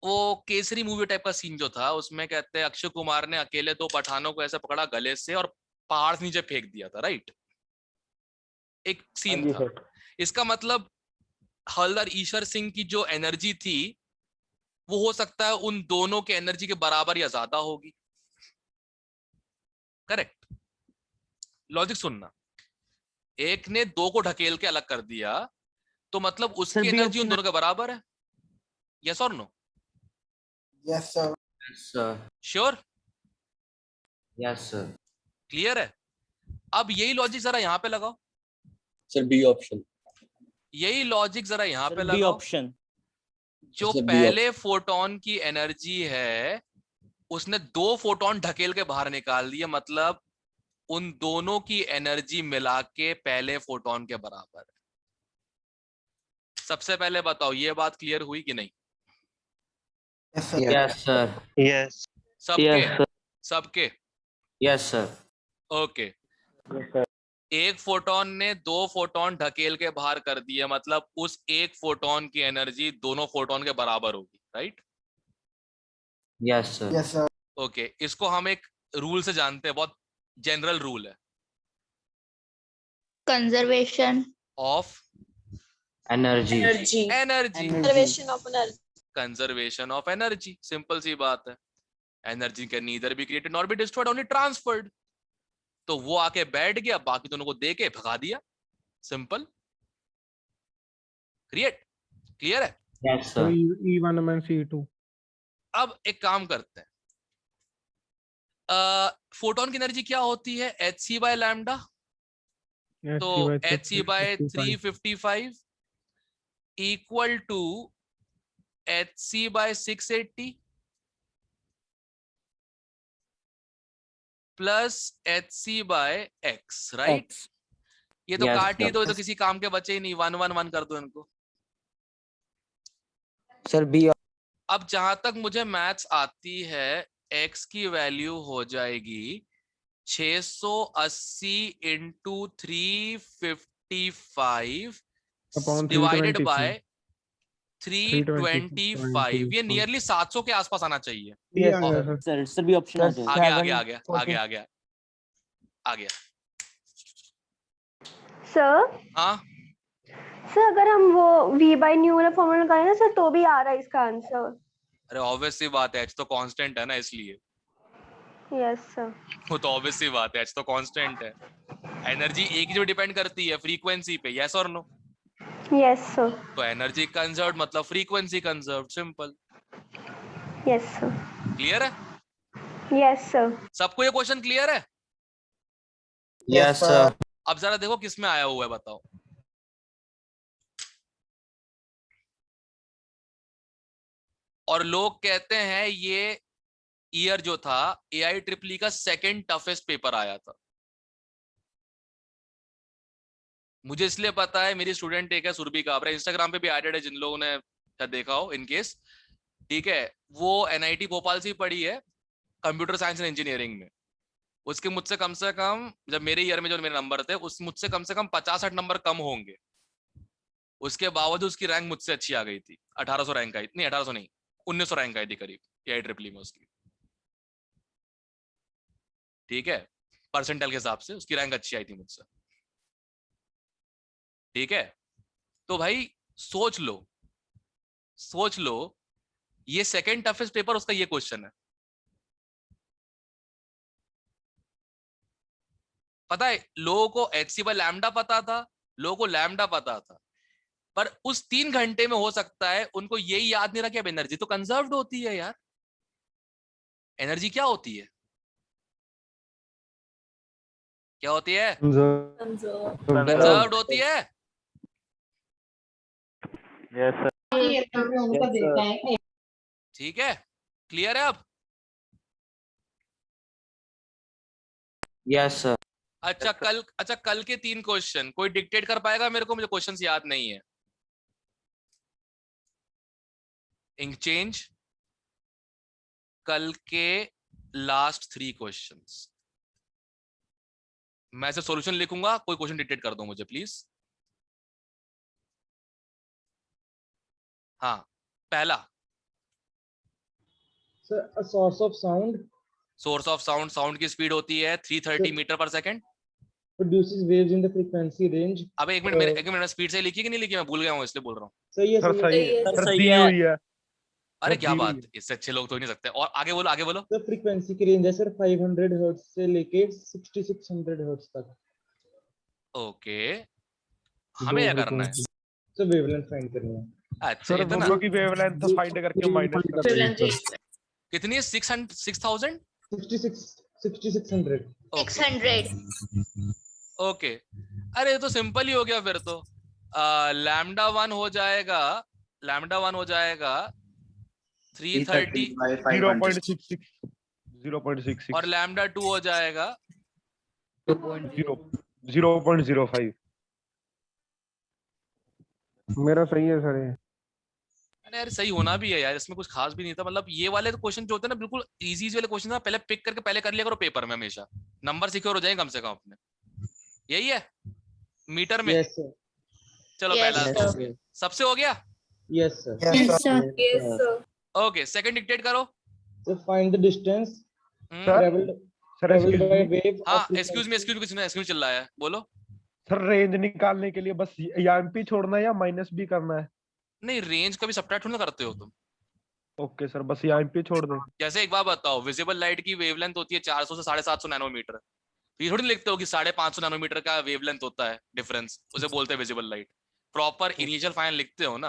वो केसरी मूवी टाइप का सीन जो था, उसमें कहते हैं अक्षय कुमार ने अकेले 2 पठानों को ऐसे पकड़ा गले से और पहाड़ से नीचे फेंक दिया था, राइट? एक सीन था। इसका मतलब हवलदार ईश्वर सिंह की जो एनर्जी थी वो हो सकता है उन दोनों के एनर्जी के बराबर या ज्यादा होगी। करेक्ट? लॉजिक सुनना, एक ने 2 को ढकेल के अलग कर दिया तो मतलब उसकी एनर्जी उन दोनों के बराबर है। यस और no? Yes sir. Sir sure? Yes sir clear है? अब यही लॉजिक जरा यहाँ पे लगाओ, सर बी ऑप्शन यही लॉजिक जरा यहाँ पे बी लगाओ। ऑप्शन जो सर, B पहले फोटोन की एनर्जी है उसने 2 फोटोन ढकेल के बाहर निकाल दिए, मतलब उन दोनों की एनर्जी मिला के पहले फोटोन के बराबर है। सबसे पहले बताओ ये बात क्लियर हुई कि नहीं? यस सर यस सबके? सबके? Yes sir okay. एक फोटोन ने 2 फोटोन ढकेल के बाहर कर दिए, मतलब उस एक फोटोन की एनर्जी दोनों फोटोन के बराबर होगी, right? Yes sir yes sir. Okay, इसको हम एक रूल से जानते हैं, बहुत जनरल रूल है, conservation of energy energy, energy. Conservation of energy. Conservation of energy, simple सी बात है। Energy can neither be created nor be destroyed, only transferred. तो वो आके बैठ गया, बाकी दोनों को दे के भगा दिया, सिंपल। क्लियर है? यस तो सर E1 and C2। अब एक काम करते हैं, फोटोन की एनर्जी क्या होती है? hc by lambda. तो hc by 355 equal to hc by 680 plus hc by x, right? ये तो Yes, काट ही sir. दो, ये तो किसी काम के बचे ही नहीं। 1 1 1 कर दो इनको। सर बी अब जहां तक मुझे मैथ्स आती है, x की वैल्यू हो जाएगी 680 इंटू 355 डिवाइडेड बाय 325। ये नियरली 700 के आसपास आना चाहिए। सर बी ऑप्शन आ जाएगा। आ गया। सर हाँ सर अगर हम वो v बाई न्यू वाला फॉर्मूला लगाए ना सर तो भी आ रहा है इसका आंसर। अरे ऑब्वियस सी बात है, h तो कांस्टेंट है ना, इसलिए। Yes sir. वो तो ऑब्वियस सी बात है, h तो कांस्टेंट है। एनर्जी एक ही जो डिपेंड करती है फ्रीक्वेंसी पे, यस और नो? Yes sir. तो एनर्जी कंजर्व्ड मतलब frequency conserved, simple. Yes sir. Clear है? Yes sir. सबको ये क्वेश्चन क्लियर है? यस सर अब जरा देखो किस में आया हुआ है, बताओ। और लोग कहते हैं ये ईयर जो था AI-EEE का सेकंड टफेस्ट पेपर आया था। मुझे इसलिए पता है, मेरी स्टूडेंट एक है सुरभि काबरा, इंस्टाग्राम पे भी एडेड है, जिन लोगों ने शायद देखा हो इन केस। ठीक है, वो NIT भोपाल से ही पढ़ी है, कंप्यूटर साइंस एंड इंजीनियरिंग में। उसके मुझसे कम से कम, जब मेरे ईयर में जो मेरे नंबर थे, उस मुझसे कम से कम 50-60 नंबर कम होंगे। उसके बावजूद उसकी रैंक मुझसे अच्छी आ गई थी। 1800 रैंक आई, नहीं 1800 नहीं, 1900 रैंक आई थी करीब AI-EEE में उसकी। ठीक है, परसेंटाइल के हिसाब से उसकी रैंक अच्छी आई थी मुझसे। ठीक है, तो भाई सोच लो, ये सेकंड टफेस्ट पेपर उसका ये क्वेश्चन है। पता है लोगों को hc बाय लैम्डा पता था, लोगों को लैम्डा पता था, पर उस 3 घंटे में हो सकता है उनको यही याद नहीं रहा कि अब एनर्जी तो कंजर्व्ड होती है यार। एनर्जी क्या होती है? क्या होती है? कंजर्व्ड होती है। Yes sir. ठीक है, क्लियर है अब? Yes, sir. अच्छा कल के 3 क्वेश्चन कोई डिक्टेट कर पाएगा मेरे को? मुझे क्वेश्चंस याद नहीं है। इंक चेंज कल के लास्ट 3 क्वेश्चंस। मैं से सॉल्यूशन लिखूंगा, कोई क्वेश्चन डिक्टेट कर दो मुझे प्लीज। हाँ, पहला Sir, a source of sound source of sound, sound की स्पीड होती है 330 मीटर पर second. produces waves in the frequency range. अब एक मिनट मेरे स्पीड से लिखी कि नहीं लिखी? मैं भूल गया हूँ इसलिए बोल रहा हूँ। सही है, सर सही है। सही है सर, सर, सही दी है। हुई है। अरे सर, क्या दी हुई बात, इससे अच्छे लोग तो ही नहीं सकते। और आगे बोलो, आगे बोलो। तो फ्रीक्वेंसी की रेंज है सर 500 हर्ट्ज से लेके 6600 हर्ट्ज तक। ओके, हमें क्या करना है? सर वेवलेंथ फाइंड करनी है। अच्छा, सर इतना दोनों की वेवलेंथ फाइंड करके माइनस कर Wavelength दीजिए। is कितनी है? 6000। 6600। 600 ओके, अरे ये तो सिंपल ही हो गया फिर तो। लैम्डा 1 हो जाएगा, लैम्डा 1 हो जाएगा 330 0.66 और लैम्डा 2 हो जाएगा 0.05। मेरा सही है सर ये। अरे यार सही होना भी है यार, इसमें कुछ खास भी नहीं था। मतलब ये वाले क्वेश्चन जो होते हैं ना, बिल्कुल इजी वाले क्वेश्चन ना, पहले पिक करके पहले कर लिया करो पेपर में, हमेशा नंबर सिक्योर हो जाएंगे कम से कम अपने। यही है मीटर में। Yes sir. चलो Yes, पहला sir. सबसे हो गया। Yes sir. Yes, sir. Okay, second dictate करो। So find the distance hmm, sir traveled sir traveled by excuse me, wave हाँ of excuse me frequency- excuse चिल्ला है, बोलो। सर रेंज निकालने के लिए बस या एमपी छोड़ना है या माइनस भी करना है? नहीं, रेंज का भी सब्ट्रैक्ट थोड़ी ना करते हो तुम। ओके सर, बस या एमपी छोड़ दो। जैसे एक बात बताओ, विजिबल लाइट की वेवलेंथ होती है 400 से 750 नैनोमीटर। ये थोड़ी लिखते हो कि 550 नैनोमीटर का वेवलेंथ होता है डिफरेंस, उसे बोलते हैं visible light. Proper initial final लिखते हो ना।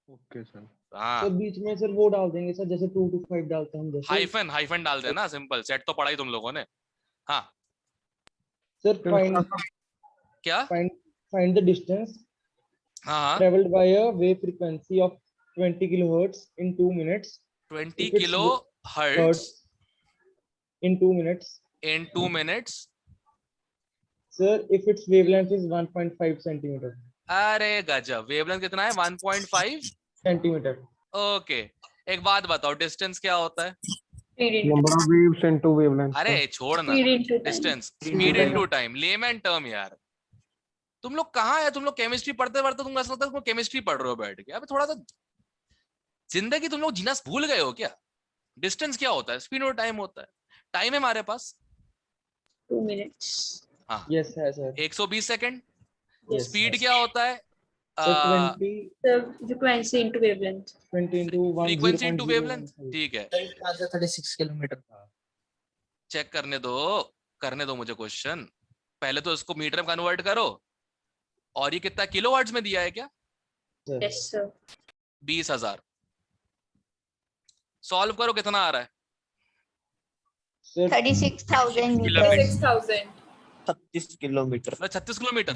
Okay sir. हाँ, सर बीच में सर वो डाल देंगे सर, जैसे 2 to 5 डालते हैं हम जैसे। हाइफन डाल देना, सिंपल। सेट तो पढ़ा ही तुम लोगों ने। हाँ, सर क्या? find the distance हाँ हाँ, traveled by a wave frequency of 20 kilohertz in 2 minutes 20 If it's kilo hertz hertz in 2 minutes. In 2 minutes. Sir, if its wavelength is 1.5 centimeter. अरे गजब, वेवलेंथ कितना है? 1.5 Centimeter. ओके, एक बात बताओ, डिस्टेंस क्या होता है? speed into number of waves into wavelength. अरे छोड़ ना, speed into time. Distance, speed into time, layman term यार। तुम लोग कहाँ है? तुम लोग केमिस्ट्री पढ़ते पढ़ते तुम ऐसा लगता है तुम केमिस्ट्री पढ़ रहे हो बैठ के। अबे थोड़ा सा जिंदगी तुम लोग जीना भूल गए हो क्या? डिस्टेंस क्या होता है? स्पीड और टाइम होता है। टाइम है हमारे पास 2 minutes. हाँ Yes, sir. 120 second. Yes, speed sir. क्या होता है? So 20 The frequency into wavelength. 20 into 1 frequency into wavelength. ठीक है, 36 किलोमीटर। चेक करने दो मुझे क्वेश्चन। पहले तो इसको मीटर में कन्वर्ट करो। और ये कितना किलोवाट्स में दिया है क्या? Yes, sir. 20,000। सॉल्व करो, कितना आ रहा है? Sir, 36,000 meters. 36,000. 36 kilometre. 36 kilometre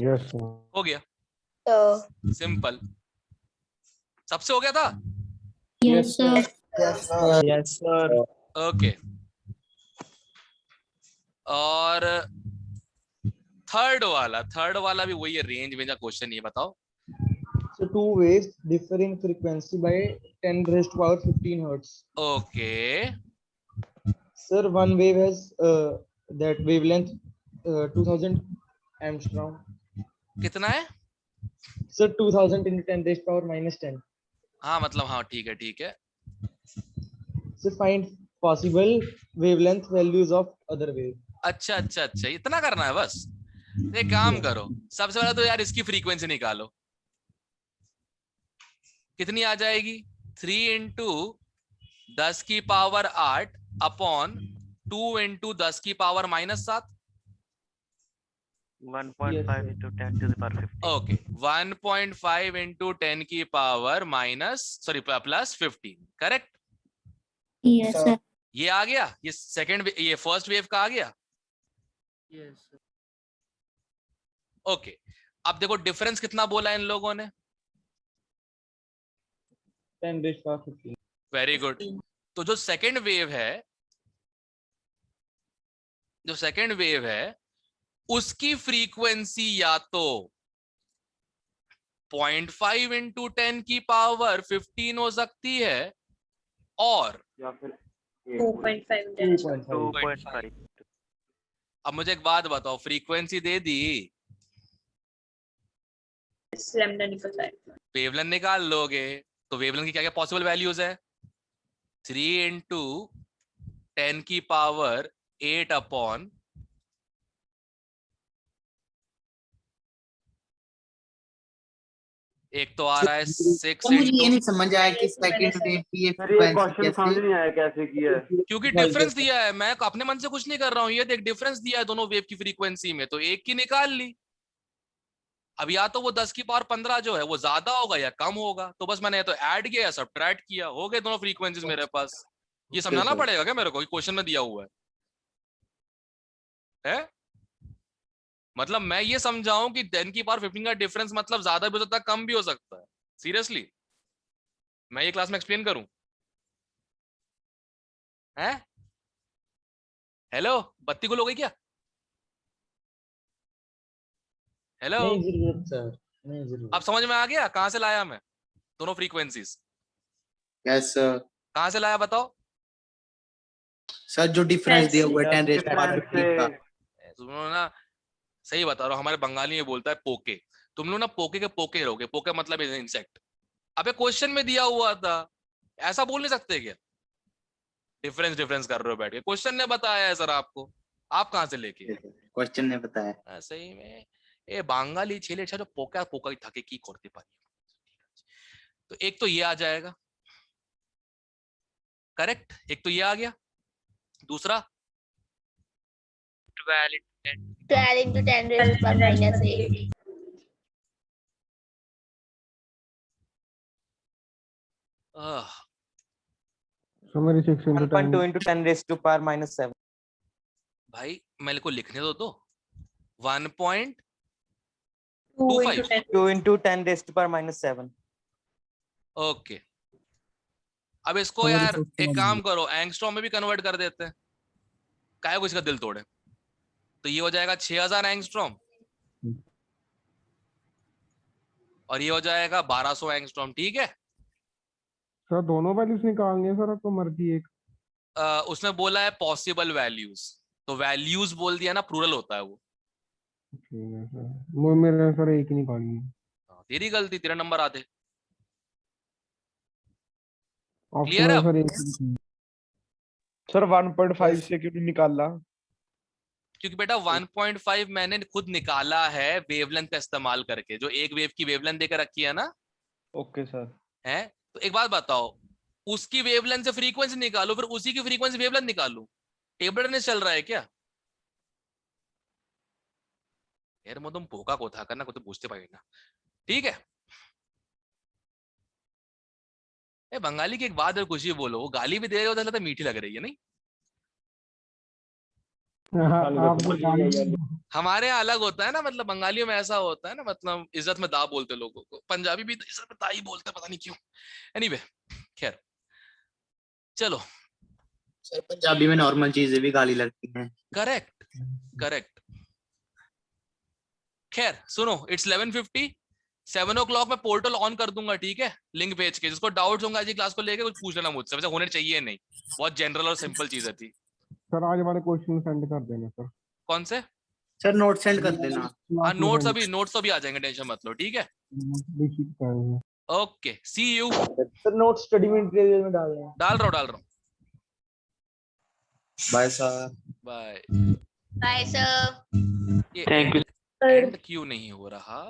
yes sir. हो गया, So, सिंपल। सबसे हो गया था। Yes, sir. Yes sir. Okay, और थर्ड वाला भी वही है, रेंज में क्वेश्चन। ये बताओ। so two waves differ in frequency by 10 raised to power 15 hertz. Okay, Sir, one wave has that wavelength 2000 angstrom. कितना है? Sir, 2000 into 10 raised to power minus 10. हाँ मतलब, हाँ ठीक है। So find possible wavelength values of other wave. अच्छा, इतना करना है बस। एक काम करो, सबसे पहले तो यार इसकी फ्रीक्वेंसी निकालो। कितनी आ जाएगी? 3 into 10 की पावर 8 अपॉन 2 into 10 की power -7। 1.5 into 10 to the power 15. Okay, 1.5 into 10 की power plus 15, correct? Yes, sir. ये आ गया, ये सेकंड, ये फर्स्ट वेव का आ गया। ओके, अब देखो डिफरेंस कितना बोला इन लोगों ने। 10⁻15। Very good. तो जो सेकंड वेव है, जो सेकंड वेव है उसकी फ्रीक्वेंसी या तो 0.5 इंटू 10 की पावर 15 हो सकती है, और या फिर 2.5 2.5। अब मुझे एक बात बताओ, फ्रीक्वेंसी दे दी, लैम्डा निकल जाएगा। वेवलेंथ निकाल लोगे, तो वेवलेंथ की क्या क्या पॉसिबल वैल्यूज है? 3 इंटू 10 की पावर 8 अपॉन एक तो आ रहा है 6 तो मुझे ये इंटू, नहीं समझ आया कि सेकंड वेव की ये सर ये frequency क्वेश्चन समझ कैसे। नहीं आया कैसे किया है। क्योंकि डिफरेंस दिया है, मैं अपने मन से कुछ नहीं कर रहा हूं, ये देख डिफरेंस दिया है दोनों वेव की फ्रीक्वेंसी में, तो एक की निकाल ली। अब या तो वो 10 की पावर 15 जो है वो ज्यादा होगा या कम होगा, तो बस मैंने या तो ऐड किया या सब्ट्रैक्ट किया, हो गए दोनों फ्रीक्वेंसीज मेरे पास। ये समझाना सर। पड़ेगा क्या मेरे को? क्वेश्चन में दिया हुआ है? मतलब मैं ये समझाऊं कि 10 की पावर 15 का डिफरेंस मतलब ज्यादा भी हो सकता है, कम भी हो सकता है? सीरियसली मैं ये क्लास में एक्सप्लेन करूं? हैं? हेलो, बत्ती गुल हो गई क्या? हेलो, नहीं जरूरत सर, नहीं जरूरत। अब समझ में आ गया कहां से लाया मैं दोनों फ्रीक्वेंसीज? Yes sir. कहां से लाया बताओ? सर जो डिफरेंस दिया हुआ है 10⁻15 का। तुम लोग ना, सही बता रहा हूँ, हमारे बंगाली में बोलता है पोके, तुम लोग ना पोके के पोके रहोगे। पोके मतलब इंसेक्ट। अबे क्वेश्चन में दिया हुआ था, ऐसा बोल नहीं सकते क्या? डिफरेंस डिफरेंस कर रहे हो बैठ के, क्वेश्चन ने बताया है सर आपको, आप कहां से लेके? क्वेश्चन ने बताया। ऐसे ही में ए बांगाली छेले जो पोका पोका থাকে কি করতে পারি। तो एक तो ये आ जाएगा करेक्ट, एक तो ये आ गया, दूसरा 12 into 10 raised to power -8. So मेरी 6 into 10 1.2 into 10 raised to power -7. भाई मेरे को लिखने दो 1.2 2 5 into 10. 2 into 10 raised to power -7. Okay. अब इसको यार एक काम करो, एंगस्ट्रॉम में भी कन्वर्ट कर देते हैं, काहे को इसका दिल तोड़े। तो ये हो जाएगा 6000 एंगस्ट्रॉम, और ये हो जाएगा 1200 एंगस्ट्रॉम, ठीक है? सर दोनों वैल्यूज निकालनी है सर, आपको मर्जी एक। उसने बोला है पॉसिबल वैल्यूज, तो वैल्यूज बोल दिया ना, प्लूरल होता है वो। ठीक है सर, वो मेरे सर एक ही निकालनी है। तेरी गलती, तेरा नंबर आते। ऑप्शन क्लियर में है? सर एक ही निकालनी सर 1.5 से क्यों नहीं निकाला? क्योंकि बेटा 1.5 मैंने खुद निकाला है वेवलेंथ का इस्तेमाल करके, जो एक वेव की वेवलेंथ देकर रखी है ना। Okay sir. है तो एक बात बताओ, उसकी वेवलेंथ से फ्रीक्वेंसी निकालो, फिर उसी की फ्रीक्वेंसी वेवलेंथ निकालो। टेबल टेनिस चल रहा है क्या यार? मैं तुम पोका को था करना को तो पूछते पाए ना, ठीक है? ए बंगाली की एक बात है, कुछ ही बोलो, वो गाली भी दे रहे हो तो लगता है मीठी लग रही है नहीं? हमारे यहाँ अलग होता है ना, मतलब बंगालियों में ऐसा होता है ना, मतलब इज्जत में दा बोलते लोगों को, पंजाबी भी इज्जत में दा ही बोलते, पता नहीं क्यों। एनीवे खैर चलो। सर पंजाबी में नॉर्मल चीजें भी गाली लगती हैं। Correct correct. खैर सुनो, इट्स 11:50, 7 o'clock मैं पोर्टल ऑन कर दूंगा, ठीक है? लिंक भेज के, जिसको डाउट्स होंगे आज क्लास को लेके कुछ पूछ लेना मुझसे, वैसे होने चाहिए नहीं, बहुत जनरल और सिंपल चीजें थी। सर आज वाले क्वेश्चन सेंड कर देना सर। कौन से? सर नोट सेंड कर देना। हाँ नोट्स अभी आ जाएंगे, टेंशन मत लो, ठीक है? Okay see you. Sir note study material में डाल रहे हैं। डाल रहा हूँ। Bye sir. Bye. Bye, sir. Thank you. And क्यों नहीं हो रहा?